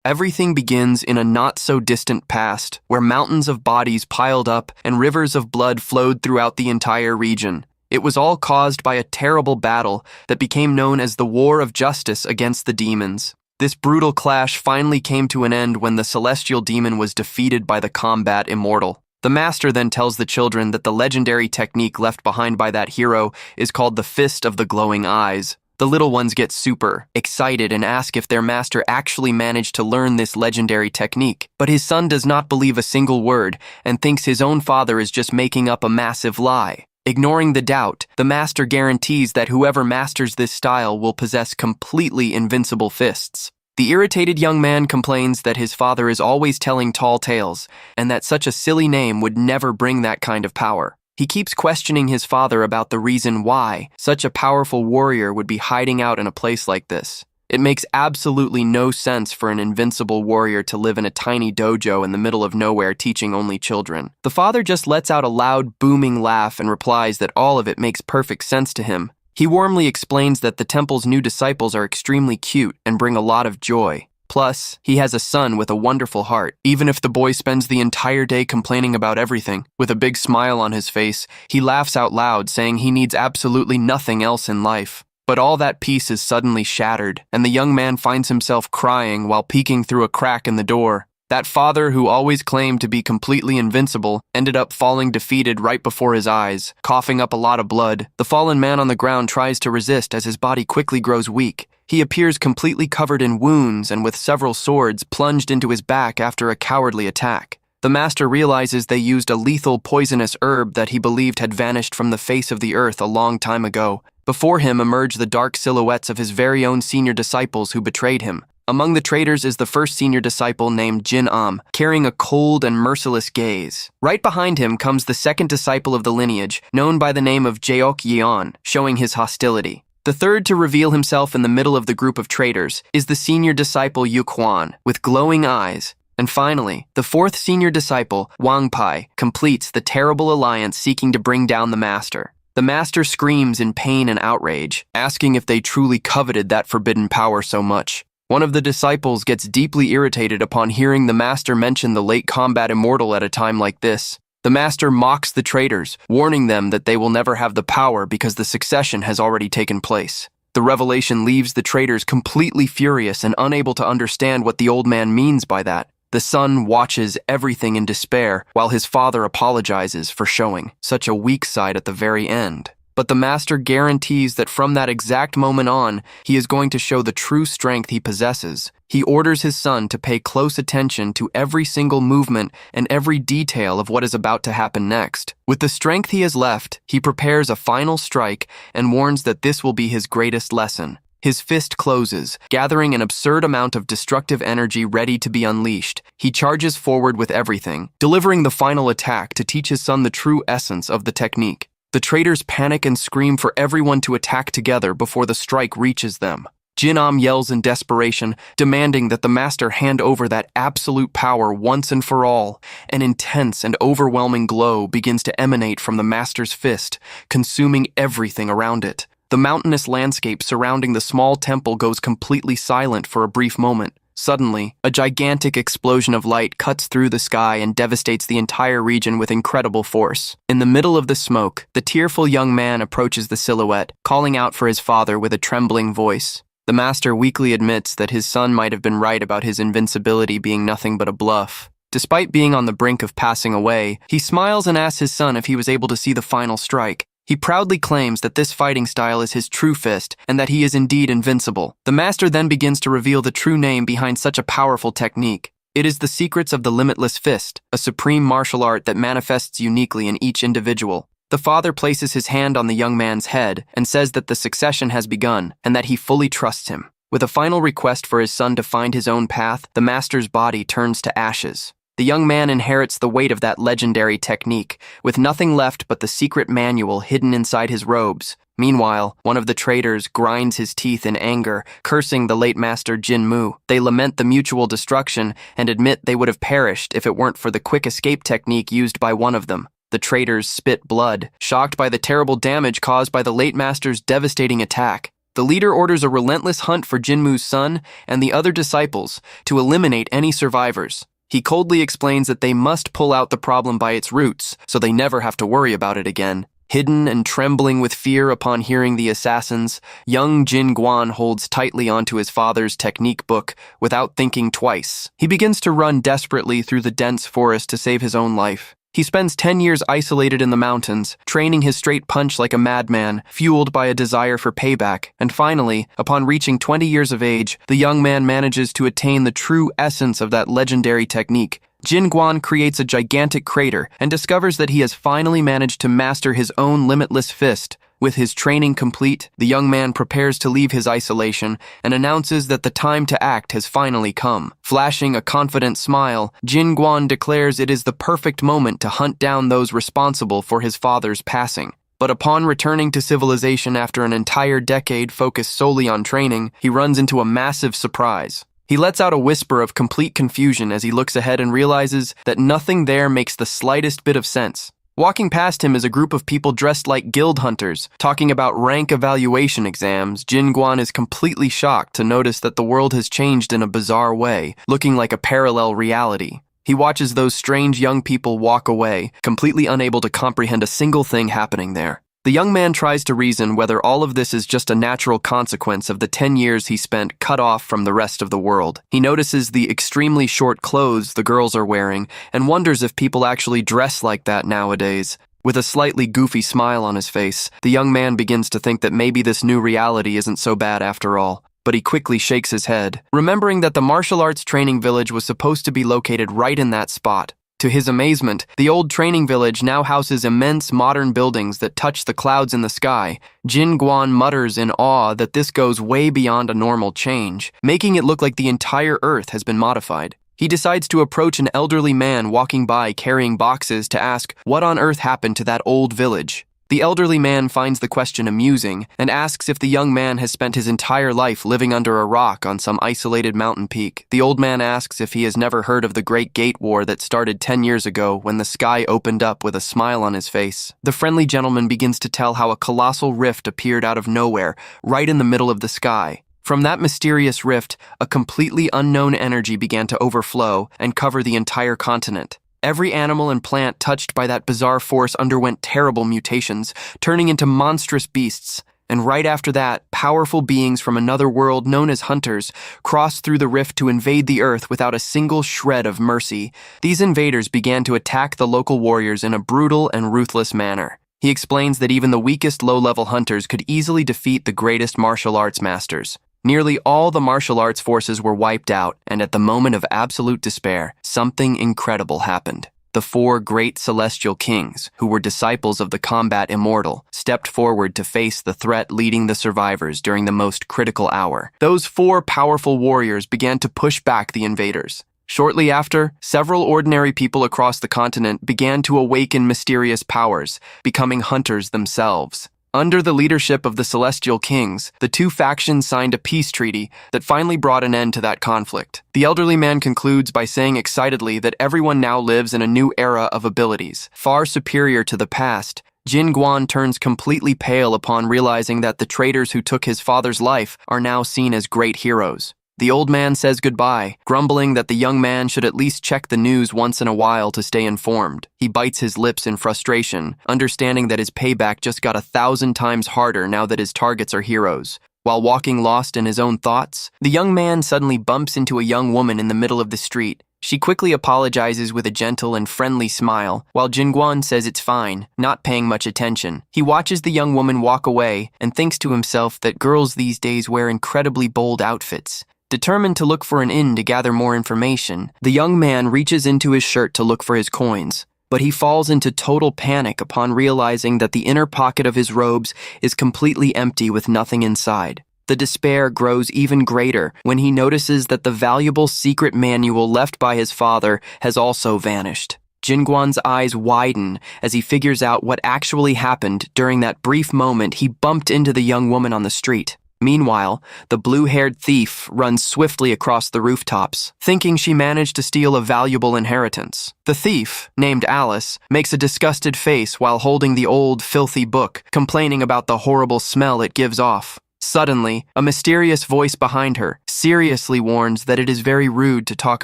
Everything begins in a not-so-distant past, where mountains of bodies piled up and rivers of blood flowed throughout the entire region. It was all caused by a terrible battle that became known as the War of Justice against the demons. This brutal clash finally came to an end when the celestial demon was defeated by the combat immortal. The master then tells the children that the legendary technique left behind by that hero is called the Fist of the Glowing Eyes. The little ones get super excited and ask if their master actually managed to learn this legendary technique. But his son does not believe a single word and thinks his own father is just making up a massive lie. Ignoring the doubt, the master guarantees that whoever masters this style will possess completely invincible fists. The irritated young man complains that his father is always telling tall tales, and that such a silly name would never bring that kind of power. He keeps questioning his father about the reason why such a powerful warrior would be hiding out in a place like this. It makes absolutely no sense for an invincible warrior to live in a tiny dojo in the middle of nowhere teaching only children. The father just lets out a loud, booming laugh and replies that all of it makes perfect sense to him. He warmly explains that the temple's new disciples are extremely cute and bring a lot of joy. Plus, he has a son with a wonderful heart. Even if the boy spends the entire day complaining about everything, with a big smile on his face, he laughs out loud, saying he needs absolutely nothing else in life. But all that peace is suddenly shattered, and the young man finds himself crying while peeking through a crack in the door. That father, who always claimed to be completely invincible, ended up falling defeated right before his eyes, coughing up a lot of blood. The fallen man on the ground tries to resist as his body quickly grows weak. He appears completely covered in wounds and with several swords plunged into his back after a cowardly attack. The master realizes they used a lethal poisonous herb that he believed had vanished from the face of the earth a long time ago. Before him emerge the dark silhouettes of his very own senior disciples who betrayed him. Among the traitors is the first senior disciple named Jin-am, carrying a cold and merciless gaze. Right behind him comes the second disciple of the lineage, known by the name of Jeok Yeon, showing his hostility. The third to reveal himself in the middle of the group of traitors is the senior disciple Yu Quan, with glowing eyes. And finally, the fourth senior disciple, Wang Pai, completes the terrible alliance seeking to bring down the master. The master screams in pain and outrage, asking if they truly coveted that forbidden power so much. One of the disciples gets deeply irritated upon hearing the master mention the late combat immortal at a time like this. The master mocks the traitors, warning them that they will never have the power because the succession has already taken place. The revelation leaves the traitors completely furious and unable to understand what the old man means by that. The son watches everything in despair while his father apologizes for showing such a weak side at the very end. But the master guarantees that from that exact moment on, he is going to show the true strength he possesses. He orders his son to pay close attention to every single movement and every detail of what is about to happen next. With the strength he has left, he prepares a final strike and warns that this will be his greatest lesson. His fist closes, gathering an absurd amount of destructive energy ready to be unleashed. He charges forward with everything, delivering the final attack to teach his son the true essence of the technique. The traitors panic and scream for everyone to attack together before the strike reaches them. Jin-am yells in desperation, demanding that the master hand over that absolute power once and for all. An intense and overwhelming glow begins to emanate from the master's fist, consuming everything around it. The mountainous landscape surrounding the small temple goes completely silent for a brief moment. Suddenly, a gigantic explosion of light cuts through the sky and devastates the entire region with incredible force. In the middle of the smoke, the tearful young man approaches the silhouette, calling out for his father with a trembling voice. The master weakly admits that his son might have been right about his invincibility being nothing but a bluff. Despite being on the brink of passing away, he smiles and asks his son if he was able to see the final strike. He proudly claims that this fighting style is his true fist and that he is indeed invincible. The master then begins to reveal the true name behind such a powerful technique. It is the secrets of the limitless fist, a supreme martial art that manifests uniquely in each individual. The father places his hand on the young man's head and says that the succession has begun and that he fully trusts him. With a final request for his son to find his own path, the master's body turns to ashes. The young man inherits the weight of that legendary technique, with nothing left but the secret manual hidden inside his robes. Meanwhile, one of the traitors grinds his teeth in anger, cursing the late master Jin Mu. They lament the mutual destruction and admit they would have perished if it weren't for the quick escape technique used by one of them. The traitors spit blood, shocked by the terrible damage caused by the late master's devastating attack. The leader orders a relentless hunt for Jinmu's son and the other disciples to eliminate any survivors. He coldly explains that they must pull out the problem by its roots so they never have to worry about it again. Hidden and trembling with fear upon hearing the assassins, young Jin Guan holds tightly onto his father's technique book without thinking twice. He begins to run desperately through the dense forest to save his own life. He spends 10 years isolated in the mountains, training his straight punch like a madman, fueled by a desire for payback. And finally, upon reaching 20 years of age, the young man manages to attain the true essence of that legendary technique. Jin Guan creates a gigantic crater and discovers that he has finally managed to master his own limitless fist. With his training complete, the young man prepares to leave his isolation and announces that the time to act has finally come. Flashing a confident smile, Jin Guan declares it is the perfect moment to hunt down those responsible for his father's passing. But upon returning to civilization after an entire decade focused solely on training, he runs into a massive surprise. He lets out a whisper of complete confusion as he looks ahead and realizes that nothing there makes the slightest bit of sense. Walking past him is a group of people dressed like guild hunters, talking about rank evaluation exams. Jin Guan is completely shocked to notice that the world has changed in a bizarre way, looking like a parallel reality. He watches those strange young people walk away, completely unable to comprehend a single thing happening there. The young man tries to reason whether all of this is just a natural consequence of the 10 years he spent cut off from the rest of the world. He notices the extremely short clothes the girls are wearing and wonders if people actually dress like that nowadays. With a slightly goofy smile on his face, the young man begins to think that maybe this new reality isn't so bad after all. But he quickly shakes his head, remembering that the martial arts training village was supposed to be located right in that spot. To his amazement, the old training village now houses immense modern buildings that touch the clouds in the sky. Jin Guan mutters in awe that this goes way beyond a normal change, making it look like the entire Earth has been modified. He decides to approach an elderly man walking by carrying boxes to ask what on earth happened to that old village. The elderly man finds the question amusing and asks if the young man has spent his entire life living under a rock on some isolated mountain peak. The old man asks if he has never heard of the Great Gate War that started 10 years ago when the sky opened up with a smile on his face. The friendly gentleman begins to tell how a colossal rift appeared out of nowhere, right in the middle of the sky. From that mysterious rift, a completely unknown energy began to overflow and cover the entire continent. Every animal and plant touched by that bizarre force underwent terrible mutations, turning into monstrous beasts. And right after that, powerful beings from another world known as hunters crossed through the rift to invade the earth without a single shred of mercy. These invaders began to attack the local warriors in a brutal and ruthless manner. He explains that even the weakest low-level hunters could easily defeat the greatest martial arts masters. Nearly all the martial arts forces were wiped out, and at the moment of absolute despair, something incredible happened. The 4 great celestial kings, who were disciples of the combat immortal, stepped forward to face the threat leading the survivors during the most critical hour. Those 4 powerful warriors began to push back the invaders. Shortly after, several ordinary people across the continent began to awaken mysterious powers, becoming hunters themselves. Under the leadership of the Celestial Kings, the 2 factions signed a peace treaty that finally brought an end to that conflict. The elderly man concludes by saying excitedly that everyone now lives in a new era of abilities, far superior to the past. Jin Guan turns completely pale upon realizing that the traitors who took his father's life are now seen as great heroes. The old man says goodbye, grumbling that the young man should at least check the news once in a while to stay informed. He bites his lips in frustration, understanding that his payback just got 1,000 times harder now that his targets are heroes. While walking lost in his own thoughts, the young man suddenly bumps into a young woman in the middle of the street. She quickly apologizes with a gentle and friendly smile, while Jin Guan says it's fine, not paying much attention. He watches the young woman walk away and thinks to himself that girls these days wear incredibly bold outfits. Determined to look for an inn to gather more information, the young man reaches into his shirt to look for his coins, but he falls into total panic upon realizing that the inner pocket of his robes is completely empty with nothing inside. The despair grows even greater when he notices that the valuable secret manual left by his father has also vanished. Jin Guan's eyes widen as he figures out what actually happened during that brief moment he bumped into the young woman on the street. Meanwhile, the blue-haired thief runs swiftly across the rooftops, thinking she managed to steal a valuable inheritance. The thief, named Alice, makes a disgusted face while holding the old, filthy book, complaining about the horrible smell it gives off. Suddenly, a mysterious voice behind her seriously warns that it is very rude to talk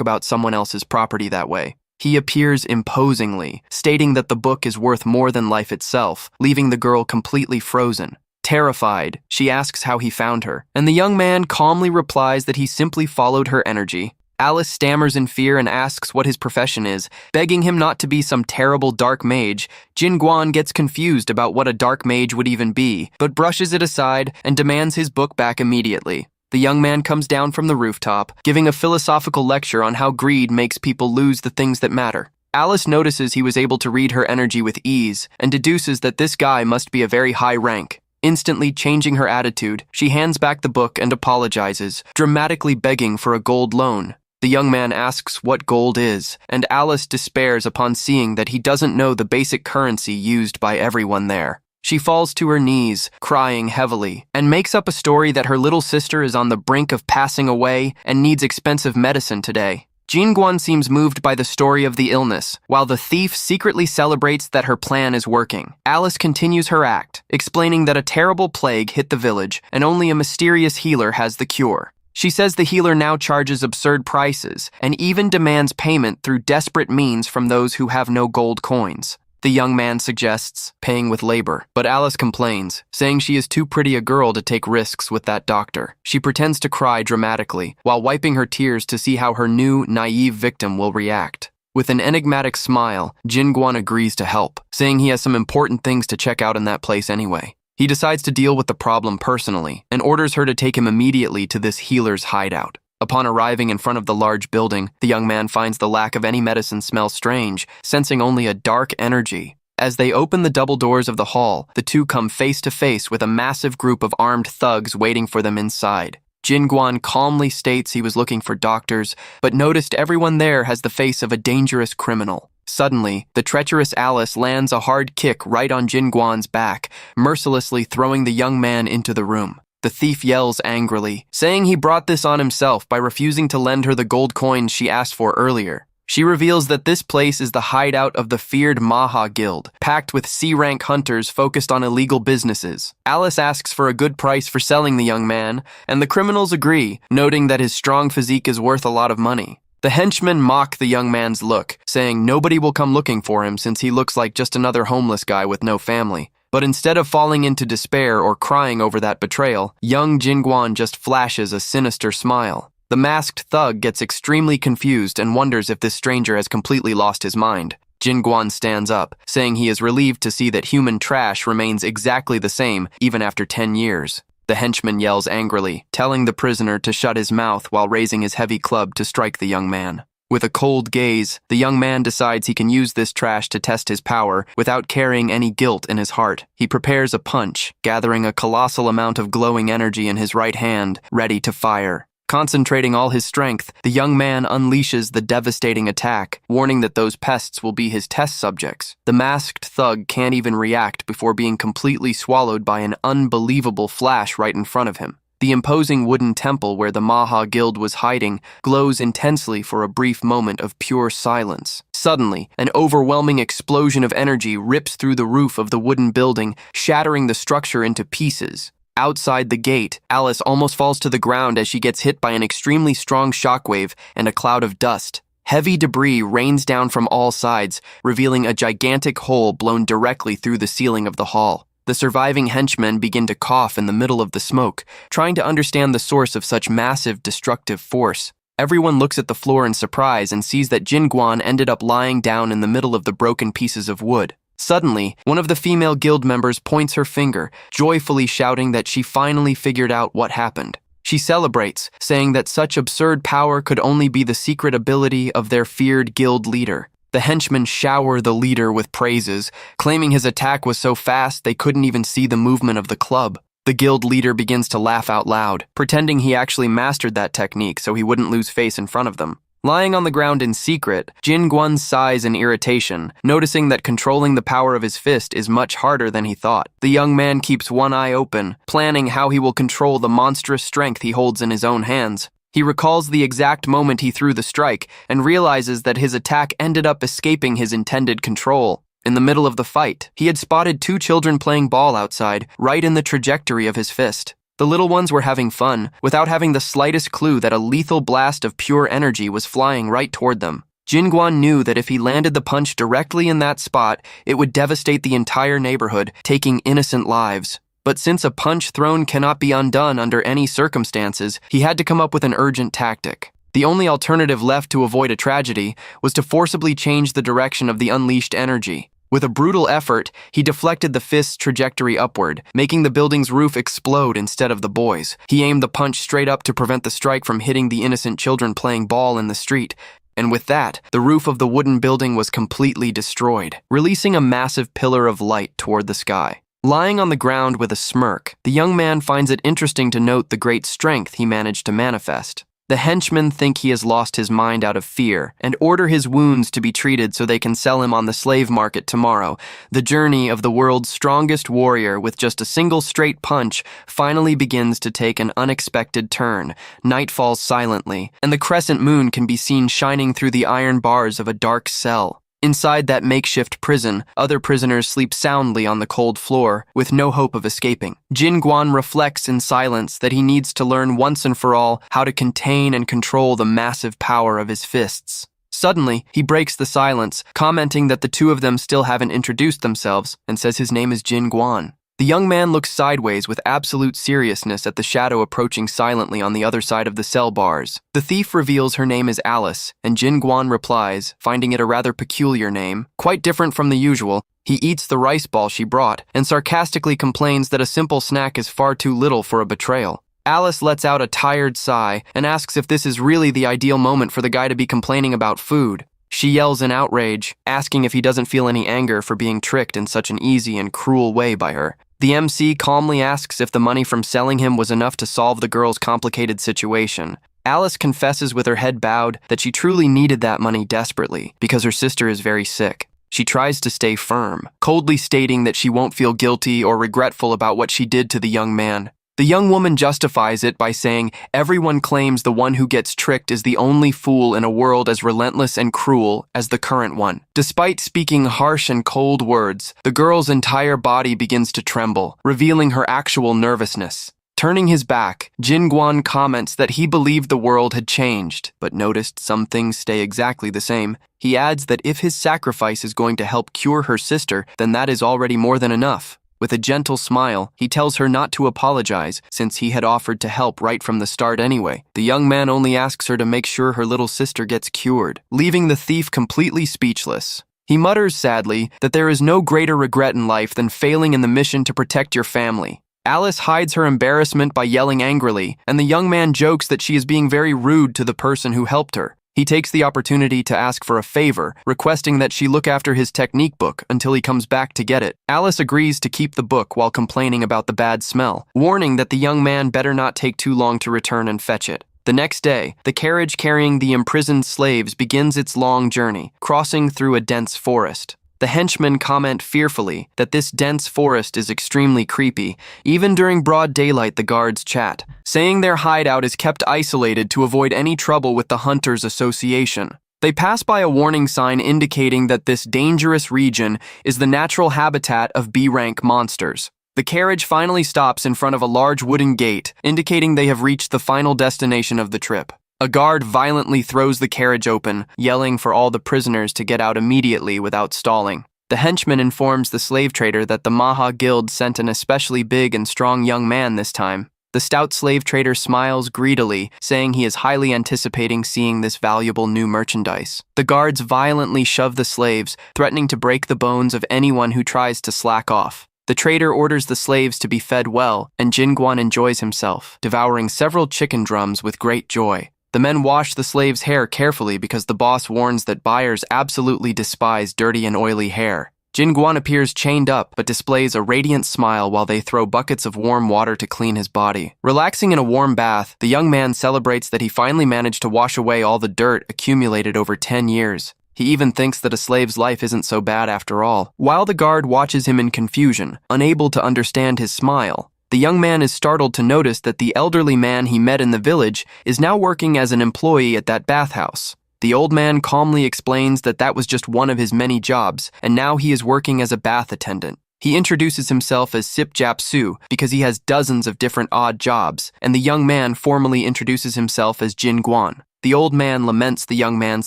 about someone else's property that way. He appears imposingly, stating that the book is worth more than life itself, leaving the girl completely frozen. Terrified, she asks how he found her, and the young man calmly replies that he simply followed her energy. Alice stammers in fear and asks what his profession is, begging him not to be some terrible dark mage. Jin Guan gets confused about what a dark mage would even be, but brushes it aside and demands his book back immediately. The young man comes down from the rooftop, giving a philosophical lecture on how greed makes people lose the things that matter. Alice notices he was able to read her energy with ease, and deduces that this guy must be a very high rank. Instantly changing her attitude, she hands back the book and apologizes, dramatically begging for a gold loan. The young man asks what gold is, and Alice despairs upon seeing that he doesn't know the basic currency used by everyone there. She falls to her knees, crying heavily, and makes up a story that her little sister is on the brink of passing away and needs expensive medicine today. Jin Guan seems moved by the story of the illness, while the thief secretly celebrates that her plan is working. Alice continues her act, explaining that a terrible plague hit the village and only a mysterious healer has the cure. She says the healer now charges absurd prices and even demands payment through desperate means from those who have no gold coins. The young man suggests paying with labor, but Alice complains, saying she is too pretty a girl to take risks with that doctor. She pretends to cry dramatically while wiping her tears to see how her new, naive victim will react. With an enigmatic smile, Jin Guan agrees to help, saying he has some important things to check out in that place anyway. He decides to deal with the problem personally and orders her to take him immediately to this healer's hideout. Upon arriving in front of the large building, the young man finds the lack of any medicine smell strange, sensing only a dark energy. As they open the double doors of the hall, the two come face to face with a massive group of armed thugs waiting for them inside. Jin Guan calmly states he was looking for doctors, but noticed everyone there has the face of a dangerous criminal. Suddenly, the treacherous Alice lands a hard kick right on Jin Guan's back, mercilessly throwing the young man into the room. The thief yells angrily, saying he brought this on himself by refusing to lend her the gold coins she asked for earlier. She reveals that this place is the hideout of the feared Manhwa Guild, packed with C-rank hunters focused on illegal businesses. Alice asks for a good price for selling the young man, and the criminals agree, noting that his strong physique is worth a lot of money. The henchmen mock the young man's look, saying nobody will come looking for him since he looks like just another homeless guy with no family. But instead of falling into despair or crying over that betrayal, young Jin Guan just flashes a sinister smile. The masked thug gets extremely confused and wonders if this stranger has completely lost his mind. Jin Guan stands up, saying he is relieved to see that human trash remains exactly the same even after 10 years. The henchman yells angrily, telling the prisoner to shut his mouth while raising his heavy club to strike the young man. With a cold gaze, the young man decides he can use this trash to test his power without carrying any guilt in his heart. He prepares a punch, gathering a colossal amount of glowing energy in his right hand, ready to fire. Concentrating all his strength, the young man unleashes the devastating attack, warning that those pests will be his test subjects. The masked thug can't even react before being completely swallowed by an unbelievable flash right in front of him. The imposing wooden temple where the Manhwa Guild was hiding glows intensely for a brief moment of pure silence. Suddenly, an overwhelming explosion of energy rips through the roof of the wooden building, shattering the structure into pieces. Outside the gate, Alice almost falls to the ground as she gets hit by an extremely strong shockwave and a cloud of dust. Heavy debris rains down from all sides, revealing a gigantic hole blown directly through the ceiling of the hall. The surviving henchmen begin to cough in the middle of the smoke, trying to understand the source of such massive destructive force. Everyone looks at the floor in surprise and sees that Jin Guan ended up lying down in the middle of the broken pieces of wood. Suddenly, one of the female guild members points her finger, joyfully shouting that she finally figured out what happened. She celebrates, saying that such absurd power could only be the secret ability of their feared guild leader. The henchmen shower the leader with praises, claiming his attack was so fast they couldn't even see the movement of the club. The guild leader begins to laugh out loud, pretending he actually mastered that technique so he wouldn't lose face in front of them. Lying on the ground in secret, Jin Guan sighs in irritation, noticing that controlling the power of his fist is much harder than he thought. The young man keeps one eye open, planning how he will control the monstrous strength he holds in his own hands. He recalls the exact moment he threw the strike and realizes that his attack ended up escaping his intended control. In the middle of the fight, he had spotted two children playing ball outside, right in the trajectory of his fist. The little ones were having fun, without having the slightest clue that a lethal blast of pure energy was flying right toward them. Jinguan knew that if he landed the punch directly in that spot, it would devastate the entire neighborhood, taking innocent lives. But since a punch thrown cannot be undone under any circumstances, he had to come up with an urgent tactic. The only alternative left to avoid a tragedy was to forcibly change the direction of the unleashed energy. With a brutal effort, he deflected the fist's trajectory upward, making the building's roof explode instead of the boys. He aimed the punch straight up to prevent the strike from hitting the innocent children playing ball in the street. And with that, the roof of the wooden building was completely destroyed, releasing a massive pillar of light toward the sky. Lying on the ground with a smirk, the young man finds it interesting to note the great strength he managed to manifest. The henchmen think he has lost his mind out of fear and order his wounds to be treated so they can sell him on the slave market tomorrow. The journey of the world's strongest warrior with just a single straight punch finally begins to take an unexpected turn. Night falls silently, and the crescent moon can be seen shining through the iron bars of a dark cell. Inside that makeshift prison, other prisoners sleep soundly on the cold floor, with no hope of escaping. Jin Guan reflects in silence that he needs to learn once and for all how to contain and control the massive power of his fists. Suddenly, he breaks the silence, commenting that the two of them still haven't introduced themselves, and says his name is Jin Guan. The young man looks sideways with absolute seriousness at the shadow approaching silently on the other side of the cell bars. The thief reveals her name is Alice, and Jin Guan replies, finding it a rather peculiar name. Quite different from the usual, he eats the rice ball she brought, and sarcastically complains that a simple snack is far too little for a betrayal. Alice lets out a tired sigh and asks if this is really the ideal moment for the guy to be complaining about food. She yells in outrage, asking if he doesn't feel any anger for being tricked in such an easy and cruel way by her. The MC calmly asks if the money from selling him was enough to solve the girl's complicated situation. Alice confesses with her head bowed that she truly needed that money desperately because her sister is very sick. She tries to stay firm, coldly stating that she won't feel guilty or regretful about what she did to the young man. The young woman justifies it by saying everyone claims the one who gets tricked is the only fool in a world as relentless and cruel as the current one. Despite speaking harsh and cold words, the girl's entire body begins to tremble, revealing her actual nervousness. Turning his back, Jin Guan comments that he believed the world had changed, but noticed some things stay exactly the same. He adds that if his sacrifice is going to help cure her sister, then that is already more than enough. With a gentle smile, he tells her not to apologize, since he had offered to help right from the start anyway. The young man only asks her to make sure her little sister gets cured, leaving the thief completely speechless. He mutters sadly that there is no greater regret in life than failing in the mission to protect your family. Alice hides her embarrassment by yelling angrily, and the young man jokes that she is being very rude to the person who helped her. He takes the opportunity to ask for a favor, requesting that she look after his technique book until he comes back to get it. Alice agrees to keep the book while complaining about the bad smell, warning that the young man better not take too long to return and fetch it. The next day, the carriage carrying the imprisoned slaves begins its long journey, crossing through a dense forest. The henchmen comment fearfully that this dense forest is extremely creepy. Even during broad daylight, the guards chat, saying their hideout is kept isolated to avoid any trouble with the Hunters Association. They pass by a warning sign indicating that this dangerous region is the natural habitat of B-rank monsters. The carriage finally stops in front of a large wooden gate, indicating they have reached the final destination of the trip. A guard violently throws the carriage open, yelling for all the prisoners to get out immediately without stalling. The henchman informs the slave trader that the Manhwa Guild sent an especially big and strong young man this time. The stout slave trader smiles greedily, saying he is highly anticipating seeing this valuable new merchandise. The guards violently shove the slaves, threatening to break the bones of anyone who tries to slack off. The trader orders the slaves to be fed well, and Jin Guan enjoys himself, devouring several chicken drums with great joy. The men wash the slaves' hair carefully because the boss warns that buyers absolutely despise dirty and oily hair. Jin Guan appears chained up but displays a radiant smile while they throw buckets of warm water to clean his body. Relaxing in a warm bath, the young man celebrates that he finally managed to wash away all the dirt accumulated over 10 years. He even thinks that a slave's life isn't so bad after all. While the guard watches him in confusion, unable to understand his smile, the young man is startled to notice that the elderly man he met in the village is now working as an employee at that bathhouse. The old man calmly explains that that was just one of his many jobs, and now he is working as a bath attendant. He introduces himself as Sip Japsu because he has dozens of different odd jobs, and the young man formally introduces himself as Jin Guan. The old man laments the young man's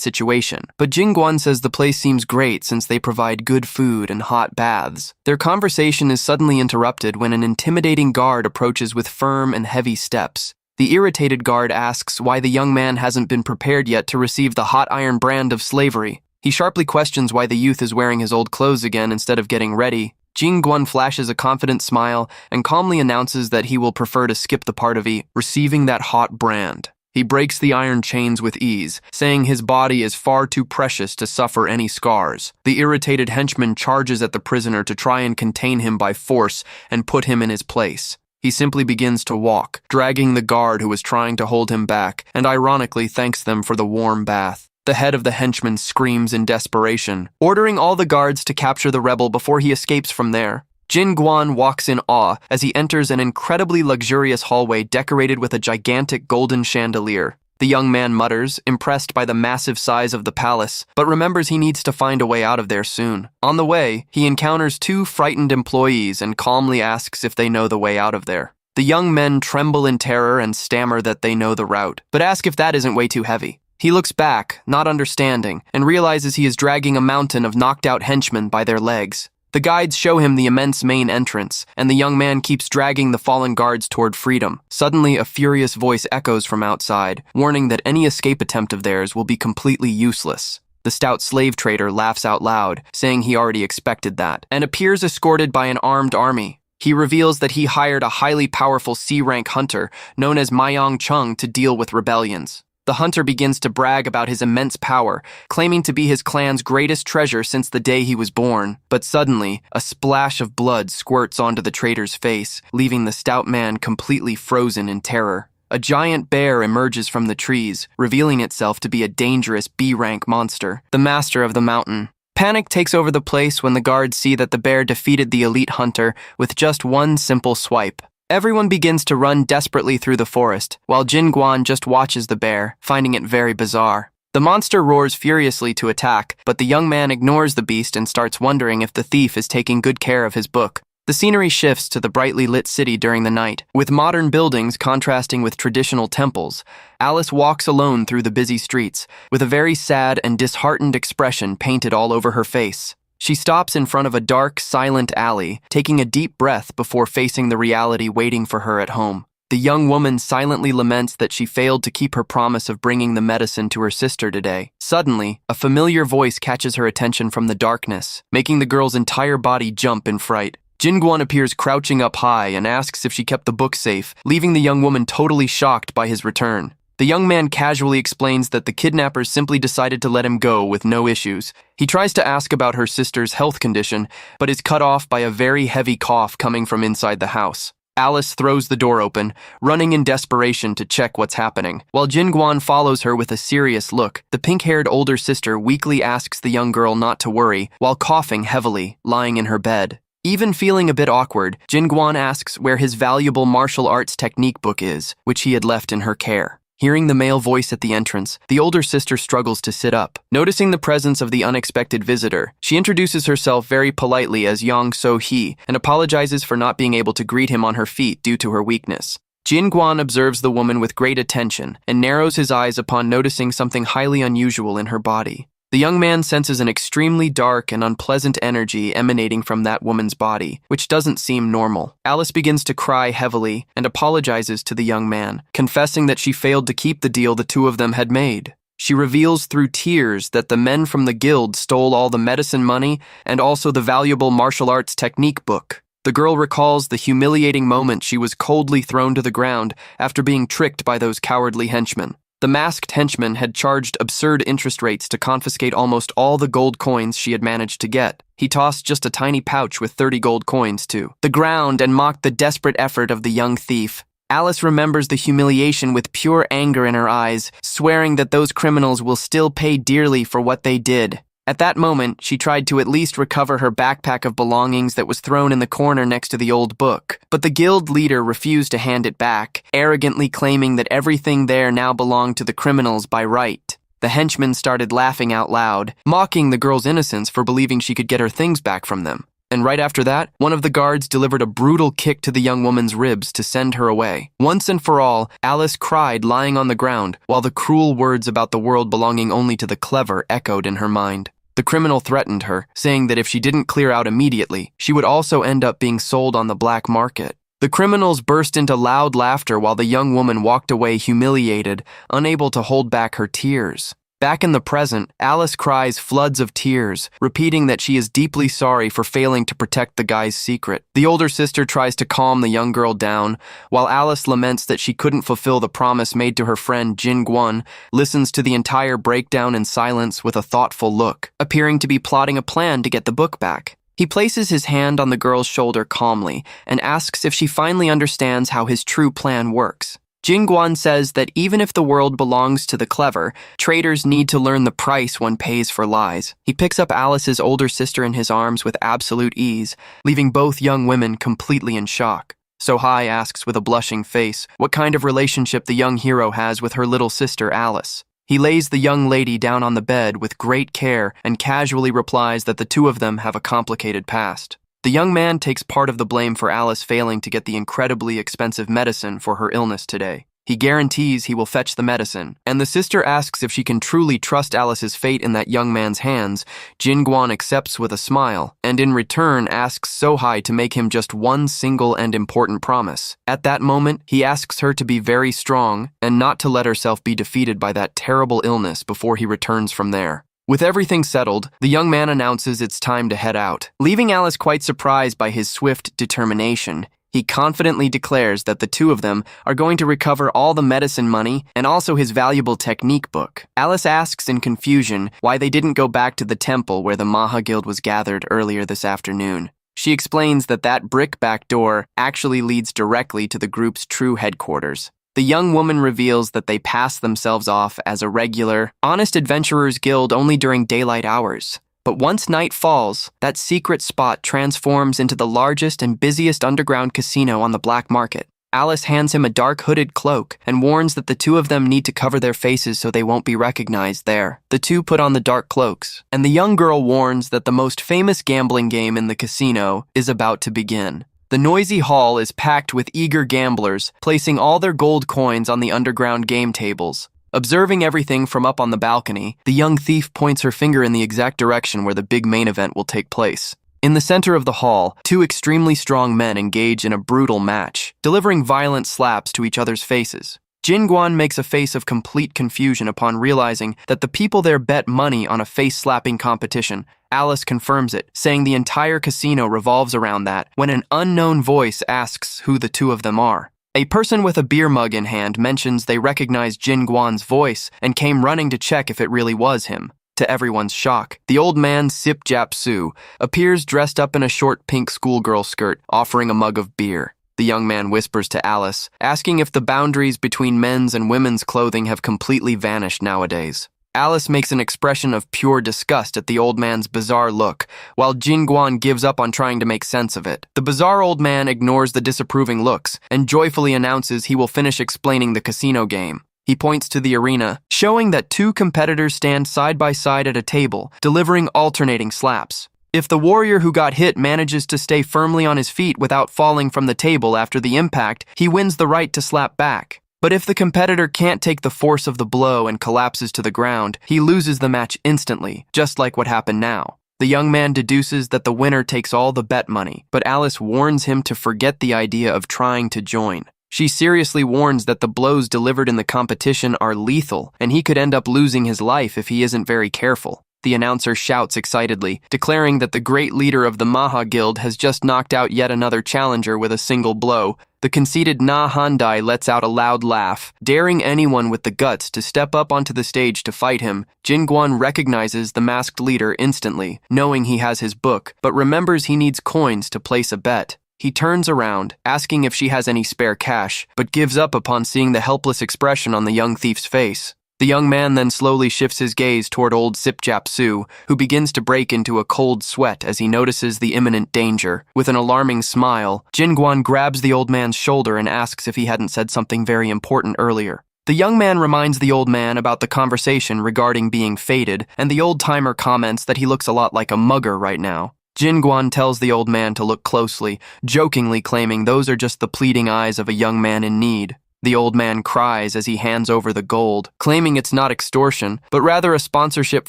situation, but Jin Guan says the place seems great since they provide good food and hot baths. Their conversation is suddenly interrupted when an intimidating guard approaches with firm and heavy steps. The irritated guard asks why the young man hasn't been prepared yet to receive the hot iron brand of slavery. He sharply questions why the youth is wearing his old clothes again instead of getting ready. Jin Guan flashes a confident smile and calmly announces that he will prefer to skip the part of receiving that hot brand. He breaks the iron chains with ease, saying his body is far too precious to suffer any scars. The irritated henchman charges at the prisoner to try and contain him by force and put him in his place. He simply begins to walk, dragging the guard who was trying to hold him back, and ironically thanks them for the warm bath. The head of the henchman screams in desperation, ordering all the guards to capture the rebel before he escapes from there. Jin Guan walks in awe as he enters an incredibly luxurious hallway decorated with a gigantic golden chandelier. The young man mutters, impressed by the massive size of the palace, but remembers he needs to find a way out of there soon. On the way, he encounters two frightened employees and calmly asks if they know the way out of there. The young men tremble in terror and stammer that they know the route, but ask if that isn't way too heavy. He looks back, not understanding, and realizes he is dragging a mountain of knocked-out henchmen by their legs. The guides show him the immense main entrance, and the young man keeps dragging the fallen guards toward freedom. Suddenly, a furious voice echoes from outside, warning that any escape attempt of theirs will be completely useless. The stout slave trader laughs out loud, saying he already expected that, and appears escorted by an armed army. He reveals that he hired a highly powerful C-rank hunter known as Mayong Chung to deal with rebellions. The hunter begins to brag about his immense power, claiming to be his clan's greatest treasure since the day he was born. But suddenly, a splash of blood squirts onto the trader's face, leaving the stout man completely frozen in terror. A giant bear emerges from the trees, revealing itself to be a dangerous B-rank monster, the master of the mountain. Panic takes over the place when the guards see that the bear defeated the elite hunter with just one simple swipe. Everyone begins to run desperately through the forest, while Jin Guan just watches the bear, finding it very bizarre. The monster roars furiously to attack, but the young man ignores the beast and starts wondering if the thief is taking good care of his book. The scenery shifts to the brightly lit city during the night, with modern buildings contrasting with traditional temples. Alice walks alone through the busy streets, with a very sad and disheartened expression painted all over her face. She stops in front of a dark, silent alley, taking a deep breath before facing the reality waiting for her at home. The young woman silently laments that she failed to keep her promise of bringing the medicine to her sister today. Suddenly, a familiar voice catches her attention from the darkness, making the girl's entire body jump in fright. Jin Guan appears crouching up high and asks if she kept the book safe, leaving the young woman totally shocked by his return. The young man casually explains that the kidnappers simply decided to let him go with no issues. He tries to ask about her sister's health condition, but is cut off by a very heavy cough coming from inside the house. Alice throws the door open, running in desperation to check what's happening. While Jin Guan follows her with a serious look, the pink-haired older sister weakly asks the young girl not to worry, while coughing heavily, lying in her bed. Even feeling a bit awkward, Jin Guan asks where his valuable martial arts technique book is, which he had left in her care. Hearing the male voice at the entrance, the older sister struggles to sit up. Noticing the presence of the unexpected visitor, she introduces herself very politely as Yang So-hee and apologizes for not being able to greet him on her feet due to her weakness. Jin Guan observes the woman with great attention and narrows his eyes upon noticing something highly unusual in her body. The young man senses an extremely dark and unpleasant energy emanating from that woman's body, which doesn't seem normal. Alice begins to cry heavily and apologizes to the young man, confessing that she failed to keep the deal the two of them had made. She reveals through tears that the men from the guild stole all the medicine money and also the valuable martial arts technique book. The girl recalls the humiliating moment she was coldly thrown to the ground after being tricked by those cowardly henchmen. The masked henchman had charged absurd interest rates to confiscate almost all the gold coins she had managed to get. He tossed just a tiny pouch with 30 gold coins to the ground and mocked the desperate effort of the young thief. Alice remembers the humiliation with pure anger in her eyes, swearing that those criminals will still pay dearly for what they did. At that moment, she tried to at least recover her backpack of belongings that was thrown in the corner next to the old book. But the guild leader refused to hand it back, arrogantly claiming that everything there now belonged to the criminals by right. The henchman started laughing out loud, mocking the girl's innocence for believing she could get her things back from them. And right after that, one of the guards delivered a brutal kick to the young woman's ribs to send her away. Once and for all, Alice cried lying on the ground, while the cruel words about the world belonging only to the clever echoed in her mind. The criminal threatened her, saying that if she didn't clear out immediately, she would also end up being sold on the black market. The criminals burst into loud laughter while the young woman walked away humiliated, unable to hold back her tears. Back in the present, Alice cries floods of tears, repeating that she is deeply sorry for failing to protect the guy's secret. The older sister tries to calm the young girl down, while Alice laments that she couldn't fulfill the promise made to her friend Jin Guan, listens to the entire breakdown in silence with a thoughtful look, appearing to be plotting a plan to get the book back. He places his hand on the girl's shoulder calmly and asks if she finally understands how his true plan works. Jin Guan says that even if the world belongs to the clever, traitors need to learn the price one pays for lies. He picks up Alice's older sister in his arms with absolute ease, leaving both young women completely in shock. So-hai asks with a blushing face what kind of relationship the young hero has with her little sister Alice. He lays the young lady down on the bed with great care and casually replies that the two of them have a complicated past. The young man takes part of the blame for Alice failing to get the incredibly expensive medicine for her illness today. He guarantees he will fetch the medicine, and the sister asks if she can truly trust Alice's fate in that young man's hands. Jin Guan accepts with a smile, and in return asks So-hai to make him just one single and important promise. At that moment, he asks her to be very strong and not to let herself be defeated by that terrible illness before he returns from there. With everything settled, the young man announces it's time to head out. Leaving Alice quite surprised by his swift determination, he confidently declares that the two of them are going to recover all the medicine money and also his valuable technique book. Alice asks in confusion why they didn't go back to the temple where the Manhwa Guild was gathered earlier this afternoon. She explains that that brick back door actually leads directly to the group's true headquarters. The young woman reveals that they pass themselves off as a regular, honest adventurers guild only during daylight hours. But once night falls, that secret spot transforms into the largest and busiest underground casino on the black market. Alice hands him a dark hooded cloak and warns that the two of them need to cover their faces so they won't be recognized there. The two put on the dark cloaks, and the young girl warns that the most famous gambling game in the casino is about to begin. The noisy hall is packed with eager gamblers, placing all their gold coins on the underground game tables. Observing everything from up on the balcony, the young thief points her finger in the exact direction where the big main event will take place. In the center of the hall, two extremely strong men engage in a brutal match, delivering violent slaps to each other's faces. Jin Guan makes a face of complete confusion upon realizing that the people there bet money on a face-slapping competition. Alice confirms it, saying the entire casino revolves around that, when an unknown voice asks who the two of them are. A person with a beer mug in hand mentions they recognize Jin Guan's voice and came running to check if it really was him. To everyone's shock, the old man Sip Japsu appears dressed up in a short pink schoolgirl skirt, offering a mug of beer. The young man whispers to Alice, asking if the boundaries between men's and women's clothing have completely vanished nowadays. Alice makes an expression of pure disgust at the old man's bizarre look, while Jin Guan gives up on trying to make sense of it. The bizarre old man ignores the disapproving looks and joyfully announces he will finish explaining the casino game. He points to the arena, showing that two competitors stand side by side at a table, delivering alternating slaps. If the warrior who got hit manages to stay firmly on his feet without falling from the table after the impact, he wins the right to slap back. But if the competitor can't take the force of the blow and collapses to the ground, he loses the match instantly, just like what happened now. The young man deduces that the winner takes all the bet money, but Alice warns him to forget the idea of trying to join. She seriously warns that the blows delivered in the competition are lethal, and he could end up losing his life if he isn't very careful. The announcer shouts excitedly, declaring that the great leader of the Manhwa Guild has just knocked out yet another challenger with a single blow. The conceited Na Handai lets out a loud laugh, daring anyone with the guts to step up onto the stage to fight him. Jin Guan recognizes the masked leader instantly, knowing he has his book, but remembers he needs coins to place a bet. He turns around, asking if she has any spare cash, but gives up upon seeing the helpless expression on the young thief's face. The young man then slowly shifts his gaze toward old Sip Japsu, who begins to break into a cold sweat as he notices the imminent danger. With an alarming smile, Jin Guan grabs the old man's shoulder and asks if he hadn't said something very important earlier. The young man reminds the old man about the conversation regarding being fated, and the old-timer comments that he looks a lot like a mugger right now. Jin Guan tells the old man to look closely, jokingly claiming those are just the pleading eyes of a young man in need. The old man cries as he hands over the gold, claiming it's not extortion, but rather a sponsorship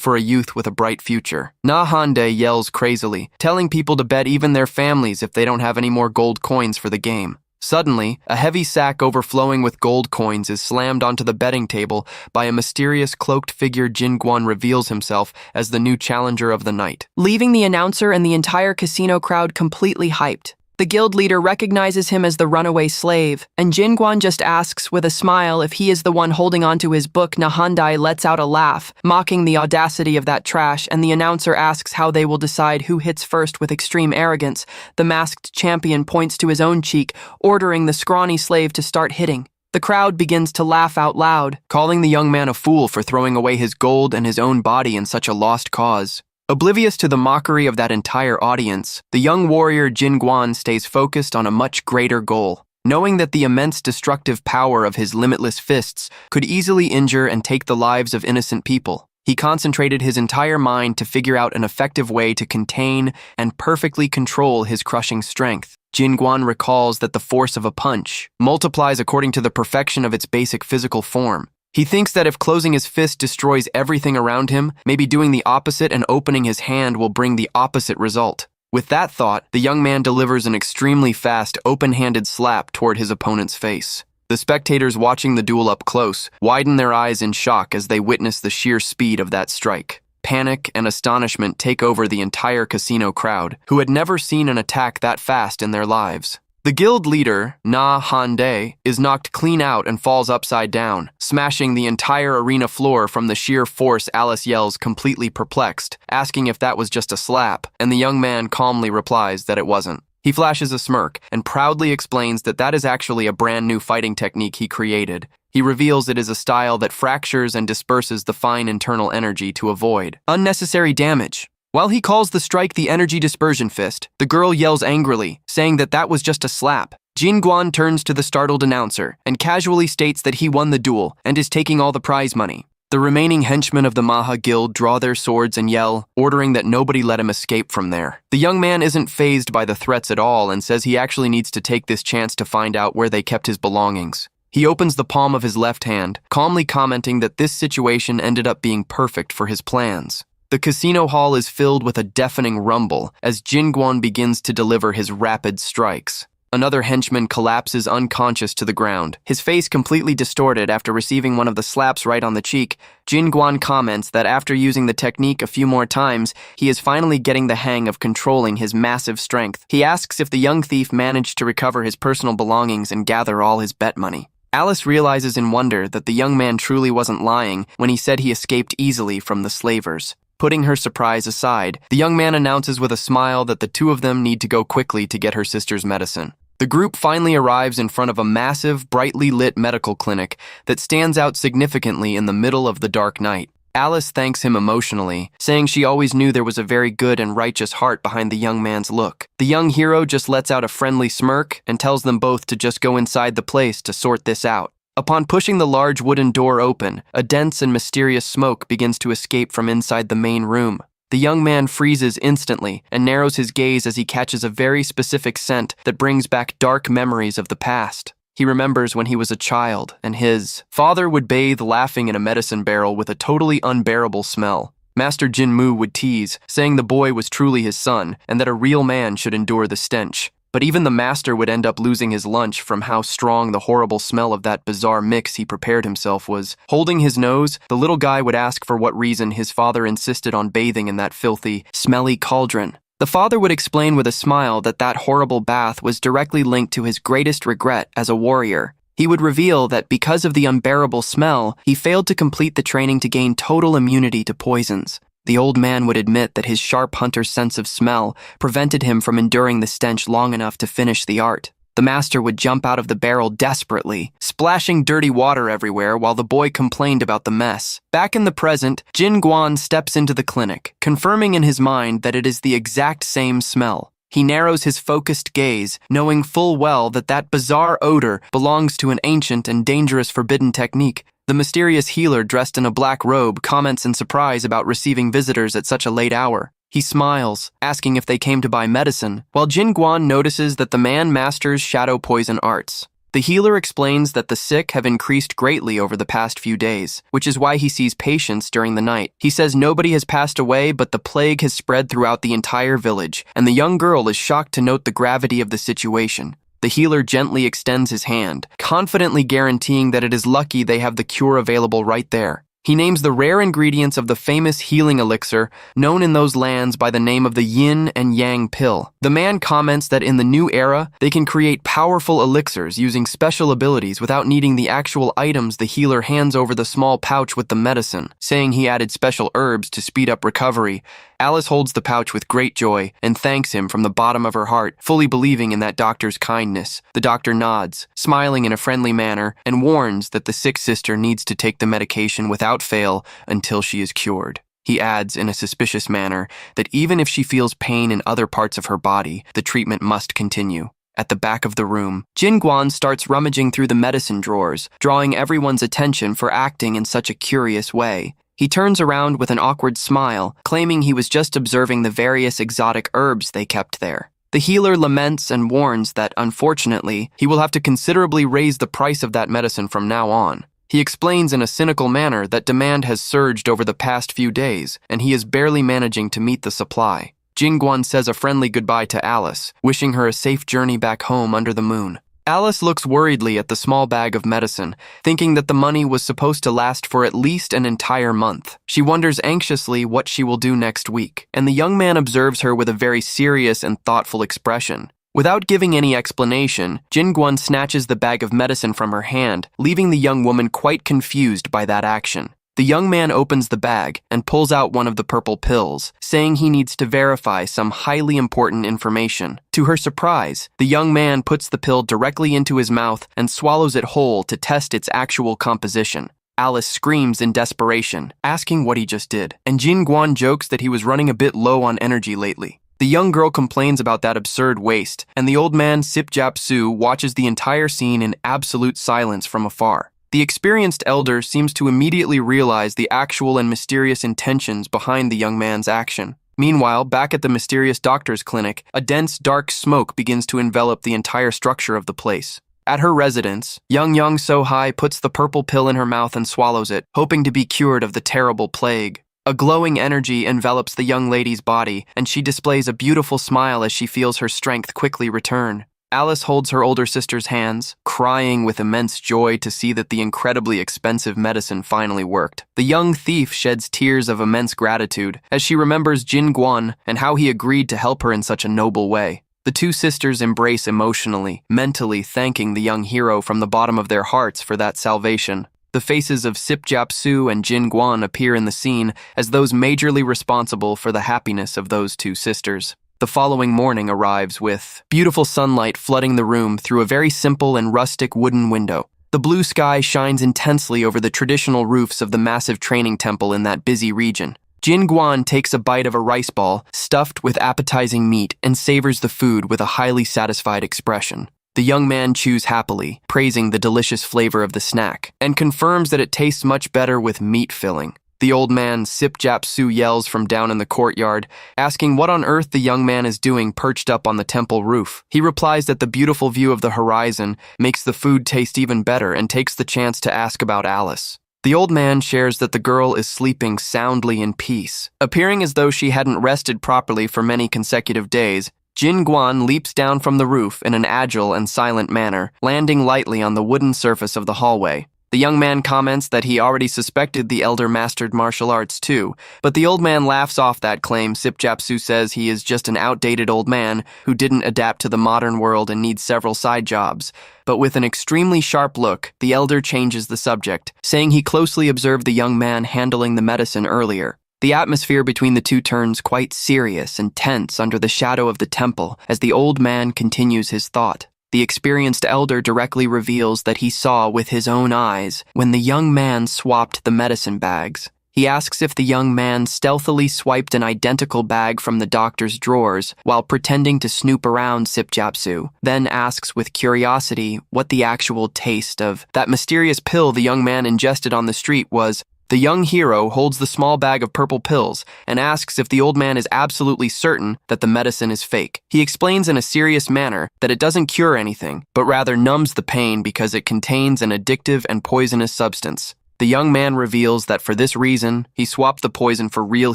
for a youth with a bright future. Na Hande yells crazily, telling people to bet even their families if they don't have any more gold coins for the game. Suddenly, a heavy sack overflowing with gold coins is slammed onto the betting table by a mysterious cloaked figure. Jin Guan reveals himself as the new challenger of the night, leaving the announcer and the entire casino crowd completely hyped. The guild leader recognizes him as the runaway slave, and Jin Guan just asks with a smile if he is the one holding onto his book. Nahandai lets out a laugh, mocking the audacity of that trash, and the announcer asks how they will decide who hits first with extreme arrogance. The masked champion points to his own cheek, ordering the scrawny slave to start hitting. The crowd begins to laugh out loud, calling the young man a fool for throwing away his gold and his own body in such a lost cause. Oblivious to the mockery of that entire audience, the young warrior Jin Guan stays focused on a much greater goal. Knowing that the immense destructive power of his limitless fists could easily injure and take the lives of innocent people, he concentrated his entire mind to figure out an effective way to contain and perfectly control his crushing strength. Jin Guan recalls that the force of a punch multiplies according to the perfection of its basic physical form. He thinks that if closing his fist destroys everything around him, maybe doing the opposite and opening his hand will bring the opposite result. With that thought, the young man delivers an extremely fast, open-handed slap toward his opponent's face. The spectators watching the duel up close widen their eyes in shock as they witness the sheer speed of that strike. Panic and astonishment take over the entire casino crowd, who had never seen an attack that fast in their lives. The guild leader, Na Hande, is knocked clean out and falls upside down, smashing the entire arena floor from the sheer force. Alice yells, completely perplexed, asking if that was just a slap, and the young man calmly replies that it wasn't. He flashes a smirk and proudly explains that that is actually a brand new fighting technique he created. He reveals it is a style that fractures and disperses the fine internal energy to avoid unnecessary damage. While he calls the strike the energy dispersion fist, the girl yells angrily, saying that that was just a slap. Jin Guan turns to the startled announcer and casually states that he won the duel and is taking all the prize money. The remaining henchmen of the Maha Guild draw their swords and yell, ordering that nobody let him escape from there. The young man isn't fazed by the threats at all and says he actually needs to take this chance to find out where they kept his belongings. He opens the palm of his left hand, calmly commenting that this situation ended up being perfect for his plans. The casino hall is filled with a deafening rumble as Jin Guan begins to deliver his rapid strikes. Another henchman collapses unconscious to the ground, his face completely distorted after receiving one of the slaps right on the cheek. Jin Guan comments that after using the technique a few more times, he is finally getting the hang of controlling his massive strength. He asks if the young thief managed to recover his personal belongings and gather all his bet money. Alice realizes in wonder that the young man truly wasn't lying when he said he escaped easily from the slavers. Putting her surprise aside, the young man announces with a smile that the two of them need to go quickly to get her sister's medicine. The group finally arrives in front of a massive, brightly lit medical clinic that stands out significantly in the middle of the dark night. Alice thanks him emotionally, saying she always knew there was a very good and righteous heart behind the young man's look. The young hero just lets out a friendly smirk and tells them both to just go inside the place to sort this out. Upon pushing the large wooden door open, a dense and mysterious smoke begins to escape from inside the main room. The young man freezes instantly and narrows his gaze as he catches a very specific scent that brings back dark memories of the past. He remembers when he was a child and his father would bathe laughing in a medicine barrel with a totally unbearable smell. Master Jin Mu would tease, saying the boy was truly his son and that a real man should endure the stench. But even the master would end up losing his lunch from how strong the horrible smell of that bizarre mix he prepared himself was. Holding his nose, the little guy would ask for what reason his father insisted on bathing in that filthy, smelly cauldron. The father would explain with a smile that that horrible bath was directly linked to his greatest regret as a warrior. He would reveal that because of the unbearable smell, he failed to complete the training to gain total immunity to poisons. The old man would admit that his sharp hunter's sense of smell prevented him from enduring the stench long enough to finish the art. The master would jump out of the barrel desperately, splashing dirty water everywhere while the boy complained about the mess. Back in the present, Jin Guan steps into the clinic, confirming in his mind that it is the exact same smell. He narrows his focused gaze, knowing full well that that bizarre odor belongs to an ancient and dangerous forbidden technique. The mysterious healer dressed in a black robe comments in surprise about receiving visitors at such a late hour. He smiles, asking if they came to buy medicine, while Jin Guan notices that the man masters shadow poison arts. The healer explains that the sick have increased greatly over the past few days, which is why he sees patients during the night. He says nobody has passed away, but the plague has spread throughout the entire village, and the young girl is shocked to note the gravity of the situation. The healer gently extends his hand, confidently guaranteeing that it is lucky they have the cure available right there. He names the rare ingredients of the famous healing elixir, known in those lands by the name of the yin and yang pill. The man comments that in the new era, they can create powerful elixirs using special abilities without needing the actual items. The healer hands over the small pouch with the medicine, saying he added special herbs to speed up recovery. Alice holds the pouch with great joy and thanks him from the bottom of her heart, fully believing in that doctor's kindness. The doctor nods, smiling in a friendly manner, and warns that the sick sister needs to take the medication without fail until she is cured. He adds in a suspicious manner that even if she feels pain in other parts of her body, the treatment must continue. At the back of the room, Jin Guan starts rummaging through the medicine drawers, drawing everyone's attention for acting in such a curious way. He turns around with an awkward smile, claiming he was just observing the various exotic herbs they kept there. The healer laments and warns that, unfortunately, he will have to considerably raise the price of that medicine from now on. He explains in a cynical manner that demand has surged over the past few days, and he is barely managing to meet the supply. Jin Guan says a friendly goodbye to Alice, wishing her a safe journey back home under the moon. Alice looks worriedly at the small bag of medicine, thinking that the money was supposed to last for at least an entire month. She wonders anxiously what she will do next week, and the young man observes her with a very serious and thoughtful expression. Without giving any explanation, Jin Guan snatches the bag of medicine from her hand, leaving the young woman quite confused by that action. The young man opens the bag and pulls out one of the purple pills, saying he needs to verify some highly important information. To her surprise, the young man puts the pill directly into his mouth and swallows it whole to test its actual composition. Alice screams in desperation, asking what he just did, and Jin Guan jokes that he was running a bit low on energy lately. The young girl complains about that absurd waste, and the old man Sip Jap Su watches the entire scene in absolute silence from afar. The experienced elder seems to immediately realize the actual and mysterious intentions behind the young man's action. Meanwhile, back at the mysterious doctor's clinic, a dense, dark smoke begins to envelop the entire structure of the place. At her residence, young So-hai puts the purple pill in her mouth and swallows it, hoping to be cured of the terrible plague. A glowing energy envelops the young lady's body, and she displays a beautiful smile as she feels her strength quickly return. Alice holds her older sister's hands, crying with immense joy to see that the incredibly expensive medicine finally worked. The young thief sheds tears of immense gratitude as she remembers Jin Guan and how he agreed to help her in such a noble way. The two sisters embrace emotionally, mentally thanking the young hero from the bottom of their hearts for that salvation. The faces of Sip Jap Su and Jin Guan appear in the scene as those majorly responsible for the happiness of those two sisters. The following morning arrives with beautiful sunlight flooding the room through a very simple and rustic wooden window. The blue sky shines intensely over the traditional roofs of the massive training temple in that busy region. Jin Guan takes a bite of a rice ball stuffed with appetizing meat and savors the food with a highly satisfied expression. The young man chews happily, praising the delicious flavor of the snack, and confirms that it tastes much better with meat filling. The old man Sip Jap Su yells from down in the courtyard, asking what on earth the young man is doing perched up on the temple roof. He replies that the beautiful view of the horizon makes the food taste even better and takes the chance to ask about Alice. The old man shares that the girl is sleeping soundly in peace. Appearing as though she hadn't rested properly for many consecutive days, Jin Guan leaps down from the roof in an agile and silent manner, landing lightly on the wooden surface of the hallway. The young man comments that he already suspected the elder mastered martial arts too, but the old man laughs off that claim. Sip Jap Su says he is just an outdated old man who didn't adapt to the modern world and needs several side jobs. But with an extremely sharp look, the elder changes the subject, saying he closely observed the young man handling the medicine earlier. The atmosphere between the two turns quite serious and tense under the shadow of the temple as the old man continues his thought. The experienced elder directly reveals that he saw with his own eyes when the young man swapped the medicine bags. He asks if the young man stealthily swiped an identical bag from the doctor's drawers while pretending to snoop around Sip Jap Su, then asks with curiosity what the actual taste of that mysterious pill the young man ingested on the street was. The young hero holds the small bag of purple pills and asks if the old man is absolutely certain that the medicine is fake. He explains in a serious manner that it doesn't cure anything, but rather numbs the pain because it contains an addictive and poisonous substance. The young man reveals that for this reason, he swapped the poison for real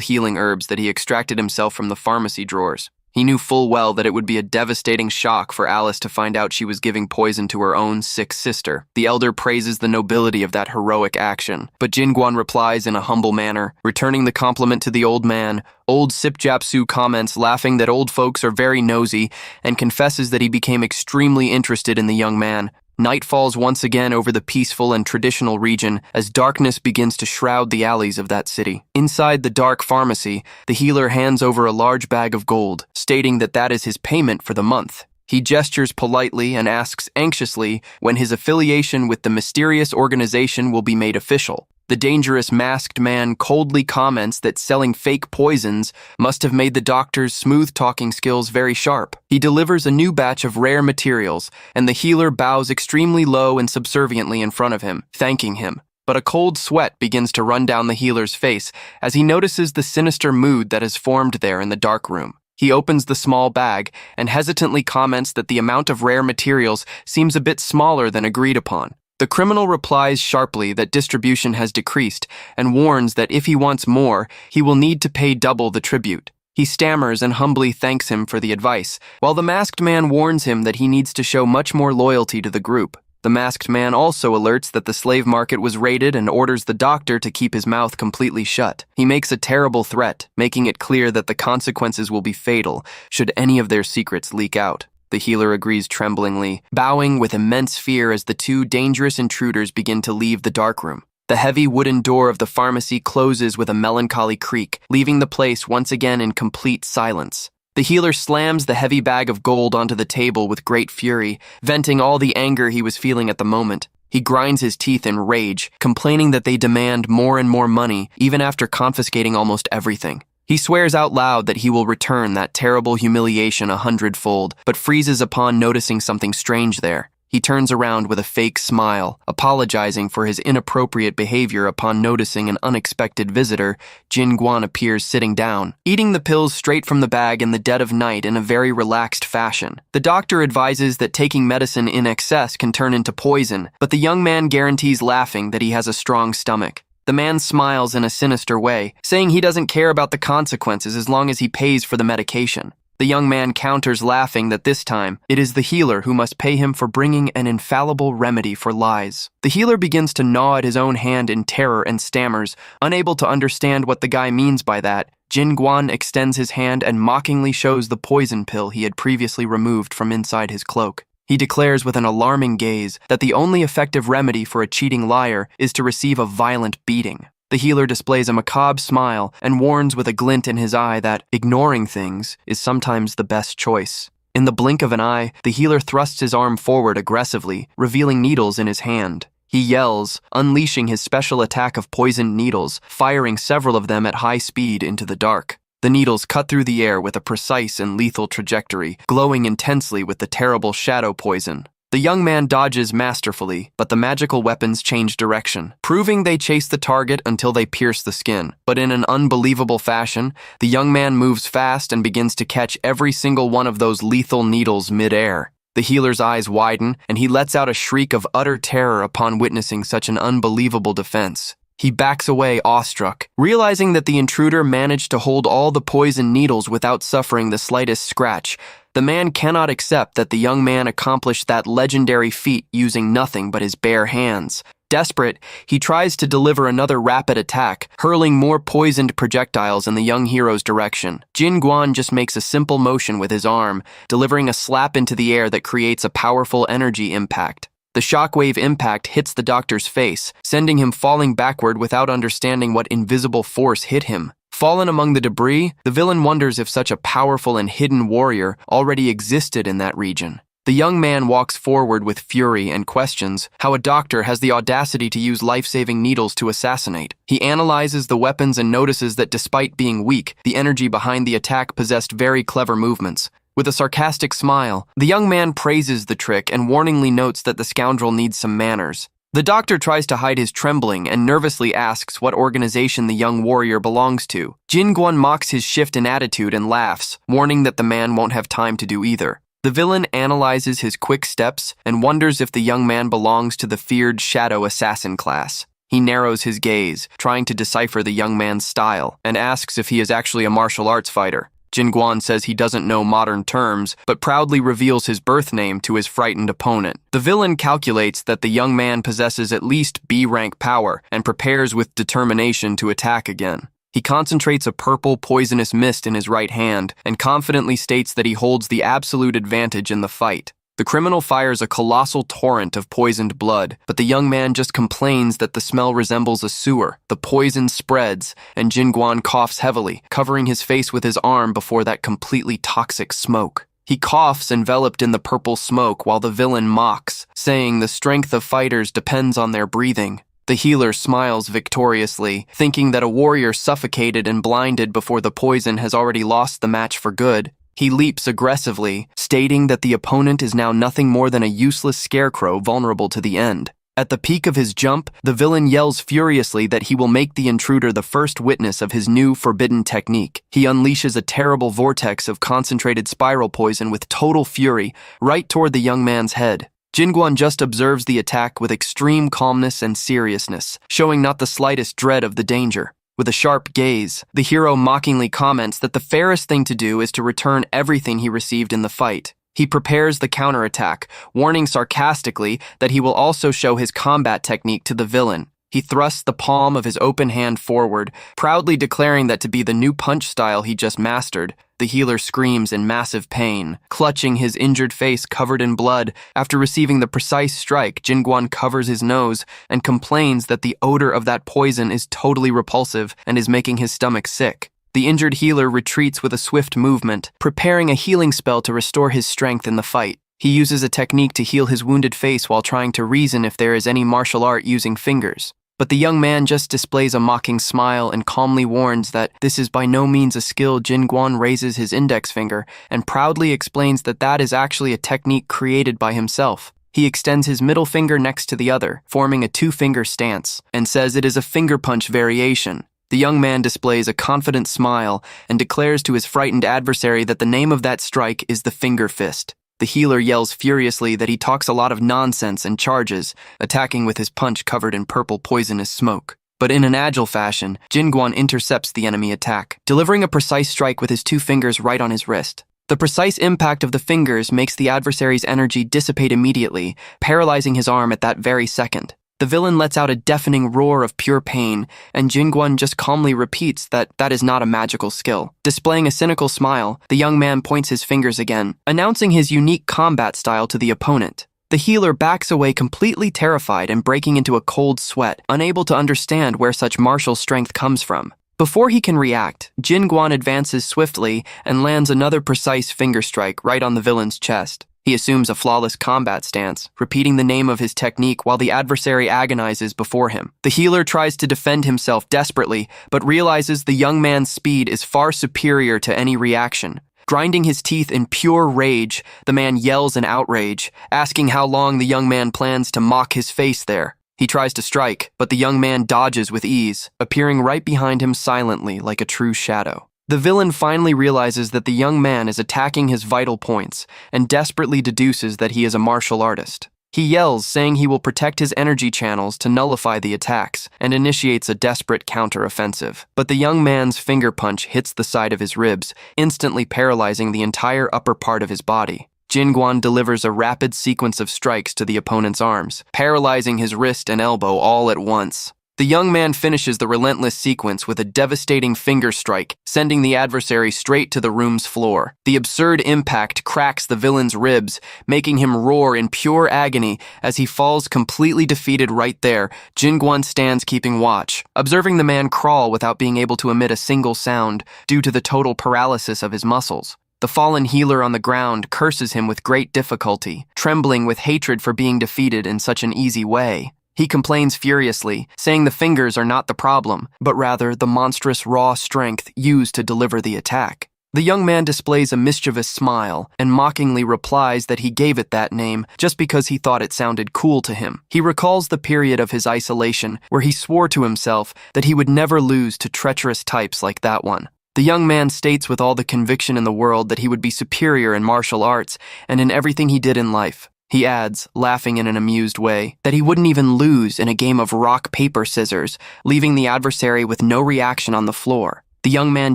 healing herbs that he extracted himself from the pharmacy drawers. He knew full well that it would be a devastating shock for Alice to find out she was giving poison to her own sick sister. The elder praises the nobility of that heroic action, but Jinguan replies in a humble manner, returning the compliment to the old man. Old Sipjapsu comments, laughing that old folks are very nosy, and confesses that he became extremely interested in the young man. Night falls once again over the peaceful and traditional region as darkness begins to shroud the alleys of that city. Inside the dark pharmacy, the healer hands over a large bag of gold, stating that that is his payment for the month. He gestures politely and asks anxiously when his affiliation with the mysterious organization will be made official. The dangerous masked man coldly comments that selling fake poisons must have made the doctor's smooth-talking skills very sharp. He delivers a new batch of rare materials, and the healer bows extremely low and subserviently in front of him, thanking him. But a cold sweat begins to run down the healer's face as he notices the sinister mood that has formed there in the dark room. He opens the small bag and hesitantly comments that the amount of rare materials seems a bit smaller than agreed upon. The criminal replies sharply that distribution has decreased and warns that if he wants more, he will need to pay double the tribute. He stammers and humbly thanks him for the advice, while the masked man warns him that he needs to show much more loyalty to the group. The masked man also alerts that the slave market was raided and orders the doctor to keep his mouth completely shut. He makes a terrible threat, making it clear that the consequences will be fatal should any of their secrets leak out. The healer agrees tremblingly, bowing with immense fear as the two dangerous intruders begin to leave the darkroom. The heavy wooden door of the pharmacy closes with a melancholy creak, leaving the place once again in complete silence. The healer slams the heavy bag of gold onto the table with great fury, venting all the anger he was feeling at the moment. He grinds his teeth in rage, complaining that they demand more and more money, even after confiscating almost everything. He swears out loud that he will return that terrible humiliation 100-fold, but freezes upon noticing something strange there. He turns around with a fake smile, apologizing for his inappropriate behavior upon noticing an unexpected visitor. Jinguan appears sitting down, eating the pills straight from the bag in the dead of night in a very relaxed fashion. The doctor advises that taking medicine in excess can turn into poison, but the young man guarantees laughing that he has a strong stomach. The man smiles in a sinister way, saying he doesn't care about the consequences as long as he pays for the medication. The young man counters, laughing that this time, it is the healer who must pay him for bringing an infallible remedy for lies. The healer begins to gnaw at his own hand in terror and stammers, unable to understand what the guy means by that. Jinguan extends his hand and mockingly shows the poison pill he had previously removed from inside his cloak. He declares with an alarming gaze that the only effective remedy for a cheating liar is to receive a violent beating. The healer displays a macabre smile and warns with a glint in his eye that ignoring things is sometimes the best choice. In the blink of an eye, the healer thrusts his arm forward aggressively, revealing needles in his hand. He yells, unleashing his special attack of poisoned needles, firing several of them at high speed into the dark. The needles cut through the air with a precise and lethal trajectory, glowing intensely with the terrible shadow poison. The young man dodges masterfully, but the magical weapons change direction, proving they chase the target until they pierce the skin. But in an unbelievable fashion, the young man moves fast and begins to catch every single one of those lethal needles mid-air. The healer's eyes widen, and he lets out a shriek of utter terror upon witnessing such an unbelievable defense. He backs away awestruck, realizing that the intruder managed to hold all the poison needles without suffering the slightest scratch. The man cannot accept that the young man accomplished that legendary feat using nothing but his bare hands. Desperate, he tries to deliver another rapid attack, hurling more poisoned projectiles in the young hero's direction. Jinguan just makes a simple motion with his arm, delivering a slap into the air that creates a powerful energy impact. The shockwave impact hits the doctor's face, sending him falling backward without understanding what invisible force hit him. Fallen among the debris, the villain wonders if such a powerful and hidden warrior already existed in that region. The young man walks forward with fury and questions how a doctor has the audacity to use life-saving needles to assassinate. He analyzes the weapons and notices that despite being weak, the energy behind the attack possessed very clever movements. With a sarcastic smile, the young man praises the trick and warningly notes that the scoundrel needs some manners. The doctor tries to hide his trembling and nervously asks what organization the young warrior belongs to. Jin Guan mocks his shift in attitude and laughs, warning that the man won't have time to do either. The villain analyzes his quick steps and wonders if the young man belongs to the feared shadow assassin class. He narrows his gaze, trying to decipher the young man's style, and asks if he is actually a martial arts fighter. Jin Guan says he doesn't know modern terms, but proudly reveals his birth name to his frightened opponent. The villain calculates that the young man possesses at least B-rank power and prepares with determination to attack again. He concentrates a purple, poisonous mist in his right hand and confidently states that he holds the absolute advantage in the fight. The criminal fires a colossal torrent of poisoned blood, but the young man just complains that the smell resembles a sewer. The poison spreads, and Jin Guan coughs heavily, covering his face with his arm before that completely toxic smoke. He coughs enveloped in the purple smoke while the villain mocks, saying the strength of fighters depends on their breathing. The healer smiles victoriously, thinking that a warrior suffocated and blinded before the poison has already lost the match for good. He leaps aggressively, stating that the opponent is now nothing more than a useless scarecrow vulnerable to the end. At the peak of his jump, the villain yells furiously that he will make the intruder the first witness of his new forbidden technique. He unleashes a terrible vortex of concentrated spiral poison with total fury right toward the young man's head. Jin Guan just observes the attack with extreme calmness and seriousness, showing not the slightest dread of the danger. With a sharp gaze, the hero mockingly comments that the fairest thing to do is to return everything he received in the fight. He prepares the counterattack, warning sarcastically that he will also show his combat technique to the villain. He thrusts the palm of his open hand forward, proudly declaring that to be the new punch style he just mastered. The healer screams in massive pain, clutching his injured face covered in blood. After receiving the precise strike, Jin Guan covers his nose and complains that the odor of that poison is totally repulsive and is making his stomach sick. The injured healer retreats with a swift movement, preparing a healing spell to restore his strength in the fight. He uses a technique to heal his wounded face while trying to reason if there is any martial art using fingers. But the young man just displays a mocking smile and calmly warns that this is by no means a skill. Jin Guan raises his index finger and proudly explains that that is actually a technique created by himself. He extends his middle finger next to the other, forming a two-finger stance, and says it is a finger punch variation. The young man displays a confident smile and declares to his frightened adversary that the name of that strike is the finger fist. The healer yells furiously that he talks a lot of nonsense and charges, attacking with his punch covered in purple poisonous smoke. But in an agile fashion, Jin Guan intercepts the enemy attack, delivering a precise strike with his two fingers right on his wrist. The precise impact of the fingers makes the adversary's energy dissipate immediately, paralyzing his arm at that very second. The villain lets out a deafening roar of pure pain, and Jin Guan just calmly repeats that that is not a magical skill. Displaying a cynical smile, the young man points his fingers again, announcing his unique combat style to the opponent. The healer backs away completely terrified and breaking into a cold sweat, unable to understand where such martial strength comes from. Before he can react, Jin Guan advances swiftly and lands another precise finger strike right on the villain's chest. He assumes a flawless combat stance, repeating the name of his technique while the adversary agonizes before him. The healer tries to defend himself desperately, but realizes the young man's speed is far superior to any reaction. Grinding his teeth in pure rage, the man yells in outrage, asking how long the young man plans to mock his face there. He tries to strike, but the young man dodges with ease, appearing right behind him silently like a true shadow. The villain finally realizes that the young man is attacking his vital points and desperately deduces that he is a martial artist. He yells, saying he will protect his energy channels to nullify the attacks, and initiates a desperate counter-offensive. But the young man's finger punch hits the side of his ribs, instantly paralyzing the entire upper part of his body. Jin Guan delivers a rapid sequence of strikes to the opponent's arms, paralyzing his wrist and elbow all at once. The young man finishes the relentless sequence with a devastating finger strike, sending the adversary straight to the room's floor. The absurd impact cracks the villain's ribs, making him roar in pure agony as he falls completely defeated right there. Jin Guan stands keeping watch, observing the man crawl without being able to emit a single sound due to the total paralysis of his muscles. The fallen healer on the ground curses him with great difficulty, trembling with hatred for being defeated in such an easy way. He complains furiously, saying the fingers are not the problem, but rather the monstrous raw strength used to deliver the attack. The young man displays a mischievous smile and mockingly replies that he gave it that name just because he thought it sounded cool to him. He recalls the period of his isolation where he swore to himself that he would never lose to treacherous types like that one. The young man states with all the conviction in the world that he would be superior in martial arts and in everything he did in life. He adds, laughing in an amused way, that he wouldn't even lose in a game of rock, paper, scissors, leaving the adversary with no reaction on the floor. The young man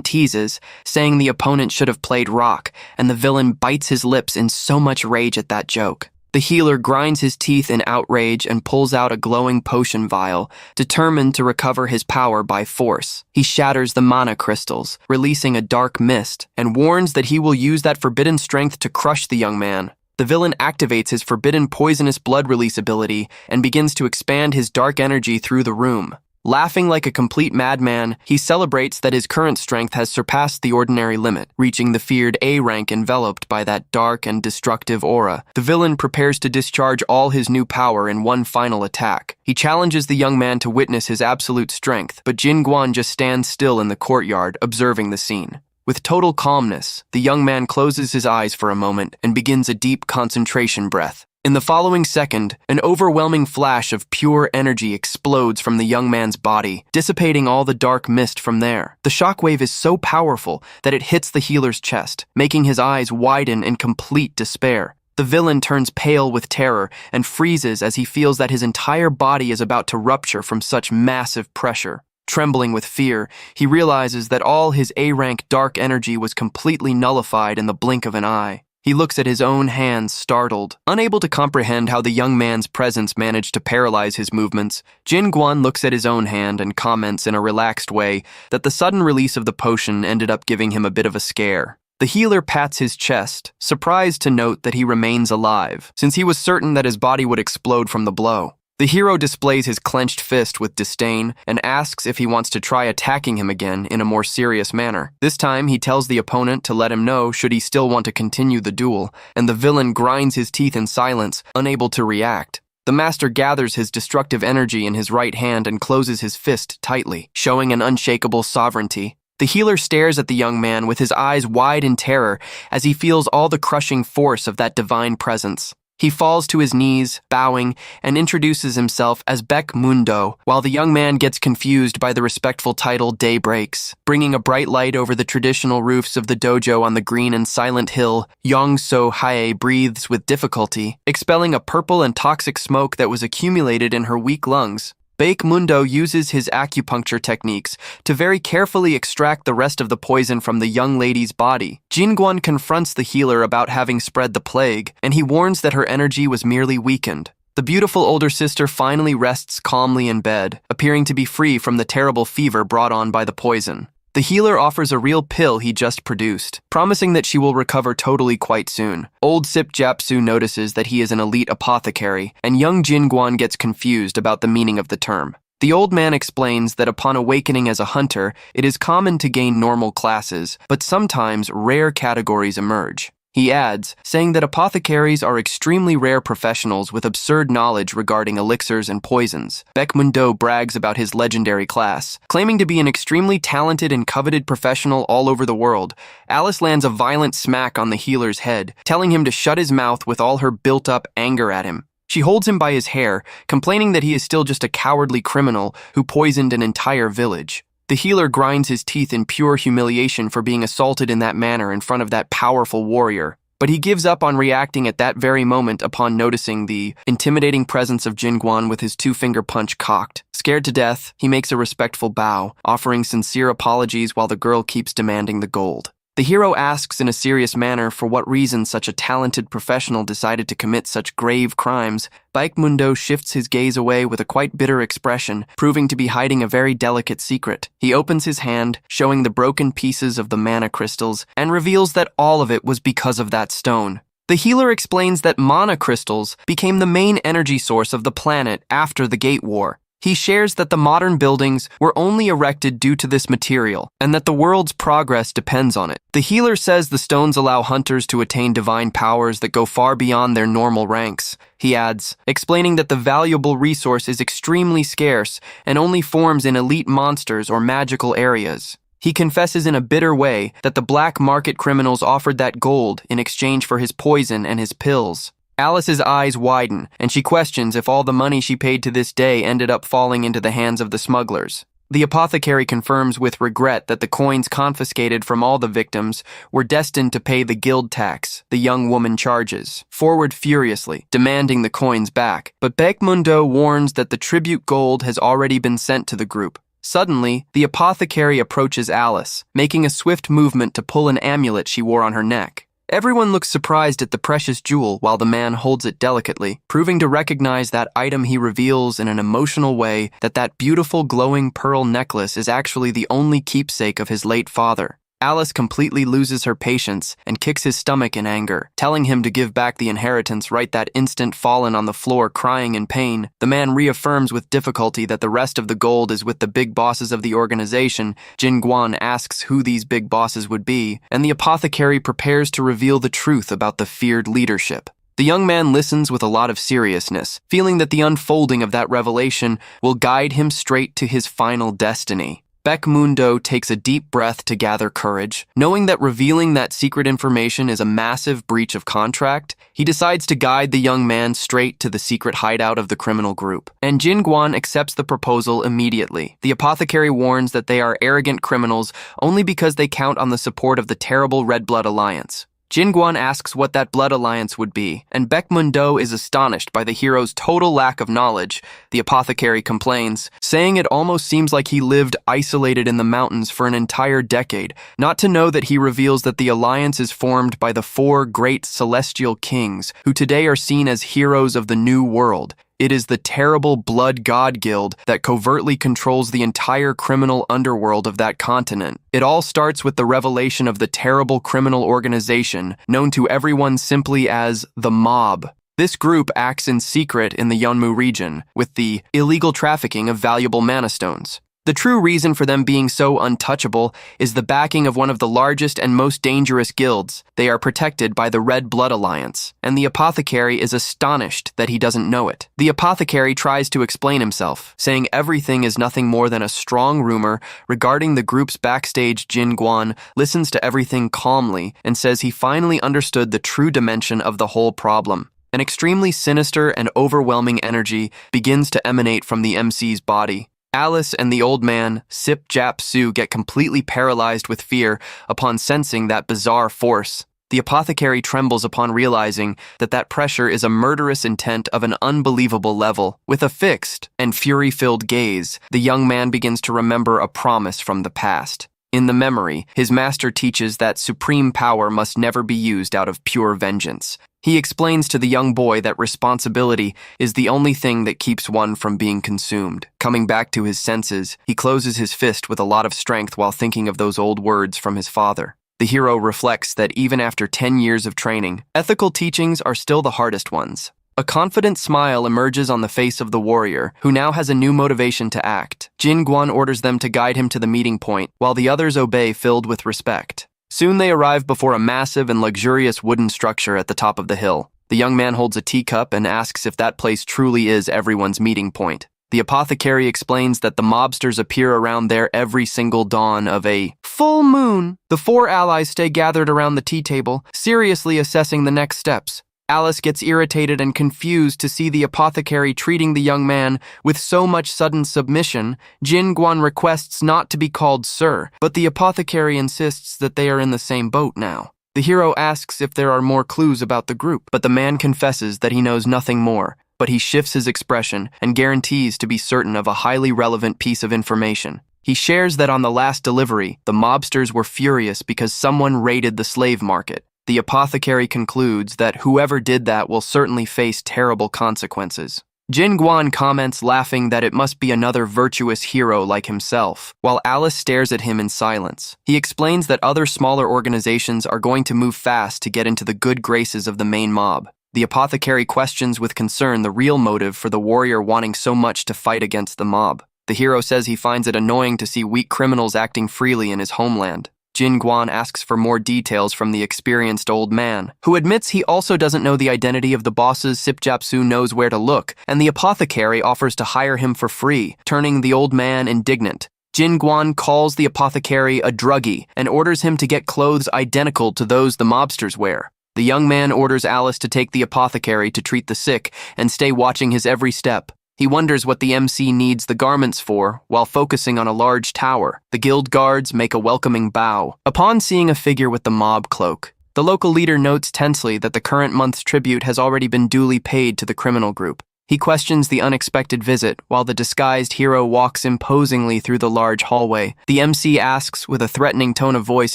teases, saying the opponent should have played rock, and the villain bites his lips in so much rage at that joke. The healer grinds his teeth in outrage and pulls out a glowing potion vial, determined to recover his power by force. He shatters the mana crystals, releasing a dark mist, and warns that he will use that forbidden strength to crush the young man. The villain activates his forbidden poisonous blood release ability and begins to expand his dark energy through the room. Laughing like a complete madman, he celebrates that his current strength has surpassed the ordinary limit, reaching the feared A rank enveloped by that dark and destructive aura. The villain prepares to discharge all his new power in one final attack. He challenges the young man to witness his absolute strength, but Jin Guan just stands still in the courtyard, observing the scene. With total calmness, the young man closes his eyes for a moment and begins a deep concentration breath. In the following second, an overwhelming flash of pure energy explodes from the young man's body, dissipating all the dark mist from there. The shockwave is so powerful that it hits the healer's chest, making his eyes widen in complete despair. The villain turns pale with terror and freezes as he feels that his entire body is about to rupture from such massive pressure. Trembling with fear, he realizes that all his A-rank dark energy was completely nullified in the blink of an eye. He looks at his own hands, startled. Unable to comprehend how the young man's presence managed to paralyze his movements, Jin Guan looks at his own hand and comments in a relaxed way that the sudden release of the potion ended up giving him a bit of a scare. The healer pats his chest, surprised to note that he remains alive, since he was certain that his body would explode from the blow. The hero displays his clenched fist with disdain and asks if he wants to try attacking him again in a more serious manner. This time, he tells the opponent to let him know should he still want to continue the duel, and the villain grinds his teeth in silence, unable to react. The master gathers his destructive energy in his right hand and closes his fist tightly, showing an unshakable sovereignty. The healer stares at the young man with his eyes wide in terror as he feels all the crushing force of that divine presence. He falls to his knees, bowing, and introduces himself as Baek Mundo, while the young man gets confused by the respectful title Day Breaks. Bringing a bright light over the traditional roofs of the dojo on the green and silent hill, Yongso Hae breathes with difficulty, expelling a purple and toxic smoke that was accumulated in her weak lungs. Baek Mundo uses his acupuncture techniques to very carefully extract the rest of the poison from the young lady's body. Jin Guan confronts the healer about having spread the plague, and he warns that her energy was merely weakened. The beautiful older sister finally rests calmly in bed, appearing to be free from the terrible fever brought on by the poison. The healer offers a real pill he just produced, promising that she will recover totally quite soon. Old Sip Japsu notices that he is an elite apothecary, and young Jin Guan gets confused about the meaning of the term. The old man explains that upon awakening as a hunter, it is common to gain normal classes, but sometimes rare categories emerge. He adds, saying that apothecaries are extremely rare professionals with absurd knowledge regarding elixirs and poisons. Baek Mundo brags about his legendary class. Claiming to be an extremely talented and coveted professional all over the world, Alice lands a violent smack on the healer's head, telling him to shut his mouth with all her built-up anger at him. She holds him by his hair, complaining that he is still just a cowardly criminal who poisoned an entire village. The healer grinds his teeth in pure humiliation for being assaulted in that manner in front of that powerful warrior, but he gives up on reacting at that very moment upon noticing the intimidating presence of Jin Guan with his two-finger punch cocked. Scared to death, he makes a respectful bow, offering sincere apologies while the girl keeps demanding the gold. The hero asks in a serious manner for what reason such a talented professional decided to commit such grave crimes. Baek Mundo shifts his gaze away with a quite bitter expression, proving to be hiding a very delicate secret. He opens his hand, showing the broken pieces of the mana crystals, and reveals that all of it was because of that stone. The healer explains that mana crystals became the main energy source of the planet after the Gate War. He shares that the modern buildings were only erected due to this material, and that the world's progress depends on it. The healer says the stones allow hunters to attain divine powers that go far beyond their normal ranks. He adds, explaining that the valuable resource is extremely scarce and only forms in elite monsters or magical areas. He confesses in a bitter way that the black market criminals offered that gold in exchange for his poison and his pills. Alice's eyes widen, and she questions if all the money she paid to this day ended up falling into the hands of the smugglers. The apothecary confirms with regret that the coins confiscated from all the victims were destined to pay the guild tax the young woman charges, forward furiously, demanding the coins back. But Beckmundo warns that the tribute gold has already been sent to the group. Suddenly, the apothecary approaches Alice, making a swift movement to pull an amulet she wore on her neck. Everyone looks surprised at the precious jewel while the man holds it delicately, proving to recognize that item. He reveals in an emotional way that beautiful glowing pearl necklace is actually the only keepsake of his late father. Alice completely loses her patience and kicks his stomach in anger, telling him to give back the inheritance right that instant, fallen on the floor crying in pain. The man reaffirms with difficulty that the rest of the gold is with the big bosses of the organization. Jin Guan asks who these big bosses would be, and the apothecary prepares to reveal the truth about the feared leadership. The young man listens with a lot of seriousness, feeling that the unfolding of that revelation will guide him straight to his final destiny. Beckmundo takes a deep breath to gather courage. Knowing that revealing that secret information is a massive breach of contract, he decides to guide the young man straight to the secret hideout of the criminal group. And Jin Guan accepts the proposal immediately. The apothecary warns that they are arrogant criminals only because they count on the support of the terrible Red Blood Alliance. Jin Guan asks what that blood alliance would be, and Beckmundo is astonished by the hero's total lack of knowledge. The apothecary complains, saying it almost seems like he lived isolated in the mountains for an entire decade, not to know that he reveals that the alliance is formed by the 4 great celestial kings, who today are seen as heroes of the new world. It is the terrible Blood God Guild that covertly controls the entire criminal underworld of that continent. It all starts with the revelation of the terrible criminal organization, known to everyone simply as the Mob. This group acts in secret in the Yeonmu region, with the illegal trafficking of valuable mana stones. The true reason for them being so untouchable is the backing of one of the largest and most dangerous guilds. They are protected by the Red Blood Alliance, and the apothecary is astonished that he doesn't know it. The apothecary tries to explain himself, saying everything is nothing more than a strong rumor regarding the group's backstage. Jin Guan listens to everything calmly and says he finally understood the true dimension of the whole problem. An extremely sinister and overwhelming energy begins to emanate from the MC's body. Alice and the old man, Sip Jap Su, get completely paralyzed with fear upon sensing that bizarre force. The apothecary trembles upon realizing that pressure is a murderous intent of an unbelievable level. With a fixed and fury-filled gaze, the young man begins to remember a promise from the past. In the memory, his master teaches that supreme power must never be used out of pure vengeance. He explains to the young boy that responsibility is the only thing that keeps one from being consumed. Coming back to his senses, he closes his fist with a lot of strength while thinking of those old words from his father. The hero reflects that even after 10 years of training, ethical teachings are still the hardest ones. A confident smile emerges on the face of the warrior, who now has a new motivation to act. Jin Guan orders them to guide him to the meeting point, while the others obey, filled with respect. Soon they arrive before a massive and luxurious wooden structure at the top of the hill. The young man holds a teacup and asks if that place truly is everyone's meeting point. The apothecary explains that the mobsters appear around there every single dawn of a full moon. The 4 allies stay gathered around the tea table, seriously assessing the next steps. Alice gets irritated and confused to see the apothecary treating the young man with so much sudden submission. Jin Guan requests not to be called sir, but the apothecary insists that they are in the same boat now. The hero asks if there are more clues about the group, but the man confesses that he knows nothing more, but he shifts his expression and guarantees to be certain of a highly relevant piece of information. He shares that on the last delivery, the mobsters were furious because someone raided the slave market. The apothecary concludes that whoever did that will certainly face terrible consequences. Jin Guan comments, laughing, that it must be another virtuous hero like himself, while Alice stares at him in silence. He explains that other smaller organizations are going to move fast to get into the good graces of the main mob. The apothecary questions with concern the real motive for the warrior wanting so much to fight against the mob. The hero says he finds it annoying to see weak criminals acting freely in his homeland. Jin Guan asks for more details from the experienced old man, who admits he also doesn't know the identity of the bosses. Sip Jap Su knows where to look, and the apothecary offers to hire him for free, turning the old man indignant. Jin Guan calls the apothecary a druggie and orders him to get clothes identical to those the mobsters wear. The young man orders Alice to take the apothecary to treat the sick and stay watching his every step. He wonders what the MC needs the garments for while focusing on a large tower. The guild guards make a welcoming bow. Upon seeing a figure with the mob cloak, the local leader notes tensely that the current month's tribute has already been duly paid to the criminal group. He questions the unexpected visit while the disguised hero walks imposingly through the large hallway. The MC asks with a threatening tone of voice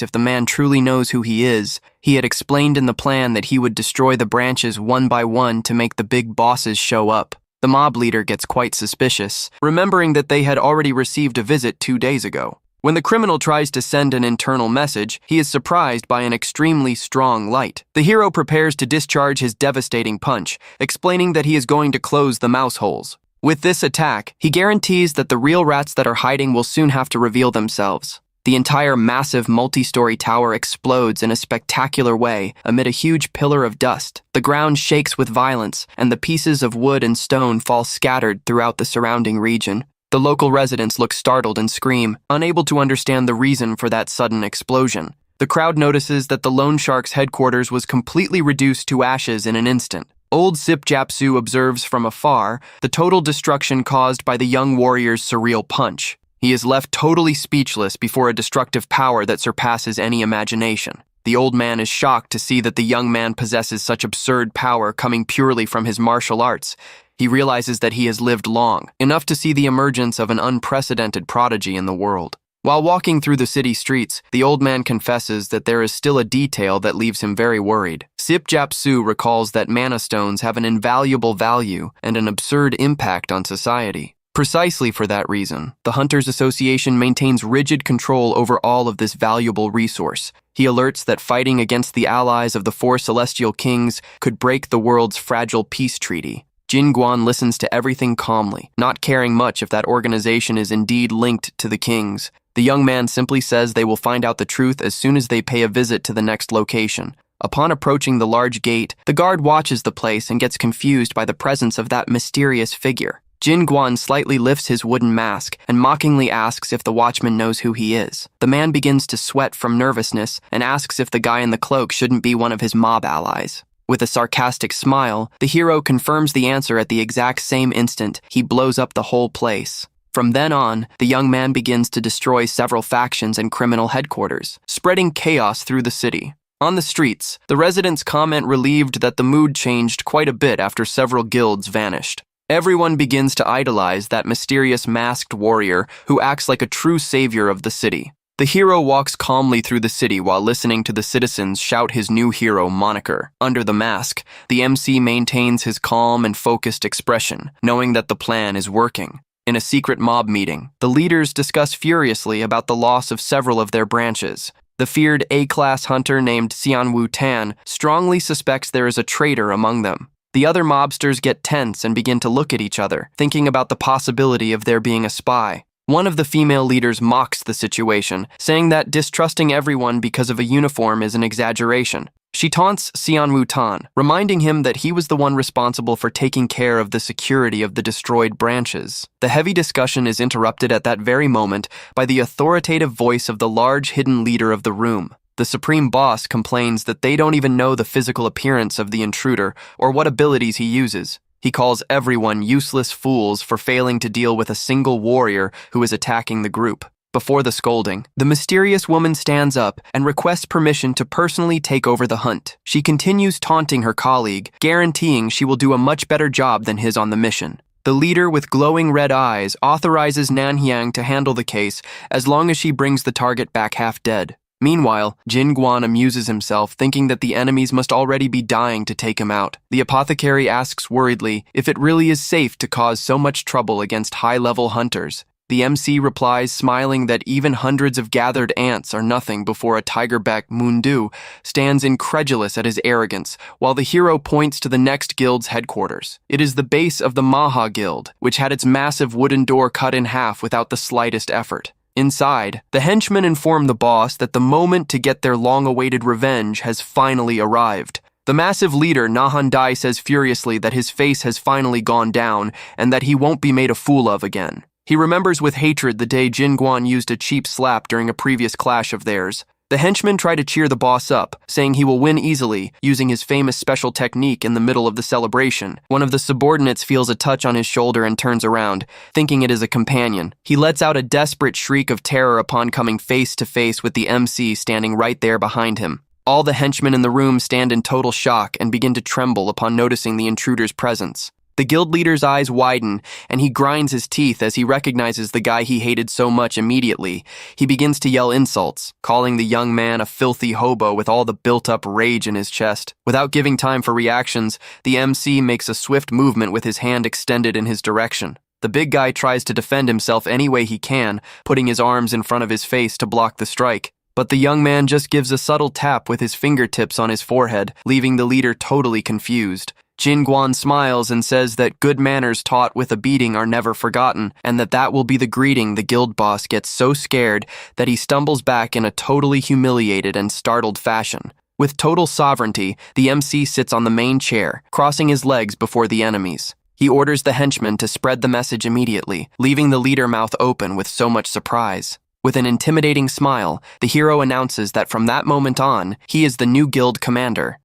if the man truly knows who he is. He had explained in the plan that he would destroy the branches one by one to make the big bosses show up. The mob leader gets quite suspicious, remembering that they had already received a visit 2 days ago. When the criminal tries to send an internal message, he is surprised by an extremely strong light. The hero prepares to discharge his devastating punch, explaining that he is going to close the mouse holes. With this attack, he guarantees that the real rats that are hiding will soon have to reveal themselves. The entire massive multi-story tower explodes in a spectacular way amid a huge pillar of dust. The ground shakes with violence, and the pieces of wood and stone fall scattered throughout the surrounding region. The local residents look startled and scream, unable to understand the reason for that sudden explosion. The crowd notices that the Loan Shark's headquarters was completely reduced to ashes in an instant. Old Sip Japsu observes from afar the total destruction caused by the young warrior's surreal punch. He is left totally speechless before a destructive power that surpasses any imagination. The old man is shocked to see that the young man possesses such absurd power coming purely from his martial arts. He realizes that he has lived long, enough to see the emergence of an unprecedented prodigy in the world. While walking through the city streets, the old man confesses that there is still a detail that leaves him very worried. Sip Japsu recalls that mana stones have an invaluable value and an absurd impact on society. Precisely for that reason, the Hunters Association maintains rigid control over all of this valuable resource. He alerts that fighting against the allies of the 4 celestial kings could break the world's fragile peace treaty. Jin Guan listens to everything calmly, not caring much if that organization is indeed linked to the kings. The young man simply says they will find out the truth as soon as they pay a visit to the next location. Upon approaching the large gate, the guard watches the place and gets confused by the presence of that mysterious figure. Jin Guan slightly lifts his wooden mask and mockingly asks if the watchman knows who he is. The man begins to sweat from nervousness and asks if the guy in the cloak shouldn't be one of his mob allies. With a sarcastic smile, the hero confirms the answer at the exact same instant. He blows up the whole place. From then on, the young man begins to destroy several factions and criminal headquarters, spreading chaos through the city. On the streets, the residents comment relieved that the mood changed quite a bit after several guilds vanished. Everyone begins to idolize that mysterious masked warrior who acts like a true savior of the city. The hero walks calmly through the city while listening to the citizens shout his new hero moniker. Under the mask, the MC maintains his calm and focused expression, knowing that the plan is working. In a secret mob meeting, the leaders discuss furiously about the loss of several of their branches. The feared A-class hunter named Xianwu Tan strongly suspects there is a traitor among them. The other mobsters get tense and begin to look at each other, thinking about the possibility of there being a spy. One of the female leaders mocks the situation, saying that distrusting everyone because of a uniform is an exaggeration. She taunts Xianwu Tan, reminding him that he was the one responsible for taking care of the security of the destroyed branches. The heavy discussion is interrupted at that very moment by the authoritative voice of the large hidden leader of the room. The supreme boss complains that they don't even know the physical appearance of the intruder or what abilities he uses. He calls everyone useless fools for failing to deal with a single warrior who is attacking the group. Before the scolding, the mysterious woman stands up and requests permission to personally take over the hunt. She continues taunting her colleague, guaranteeing she will do a much better job than his on the mission. The leader with glowing red eyes authorizes Nanhyang to handle the case as long as she brings the target back half dead. Meanwhile, Jin Guan amuses himself, thinking that the enemies must already be dying to take him out. The apothecary asks worriedly if it really is safe to cause so much trouble against high-level hunters. The MC replies, smiling, that even hundreds of gathered ants are nothing before a tigerback Mundu stands incredulous at his arrogance, while the hero points to the next guild's headquarters. It is the base of the Maha Guild, which had its massive wooden door cut in half without the slightest effort. Inside, the henchmen inform the boss that the moment to get their long-awaited revenge has finally arrived. The massive leader, Nahandai, says furiously that his face has finally gone down and that he won't be made a fool of again. He remembers with hatred the day Jin Guan used a cheap slap during a previous clash of theirs. The henchmen try to cheer the boss up, saying he will win easily, using his famous special technique in the middle of the celebration. One of the subordinates feels a touch on his shoulder and turns around, thinking it is a companion. He lets out a desperate shriek of terror upon coming face to face with the MC standing right there behind him. All the henchmen in the room stand in total shock and begin to tremble upon noticing the intruder's presence. The guild leader's eyes widen, and he grinds his teeth as he recognizes the guy he hated so much immediately. He begins to yell insults, calling the young man a filthy hobo with all the built-up rage in his chest. Without giving time for reactions, the MC makes a swift movement with his hand extended in his direction. The big guy tries to defend himself any way he can, putting his arms in front of his face to block the strike. But the young man just gives a subtle tap with his fingertips on his forehead, leaving the leader totally confused. Jin Guan smiles and says that good manners taught with a beating are never forgotten, and that will be the greeting the guild boss gets so scared that he stumbles back in a totally humiliated and startled fashion. With total sovereignty, the MC sits on the main chair, crossing his legs before the enemies. He orders the henchmen to spread the message immediately, leaving the leader mouth open with so much surprise. With an intimidating smile, the hero announces that from that moment on, he is the new guild commander.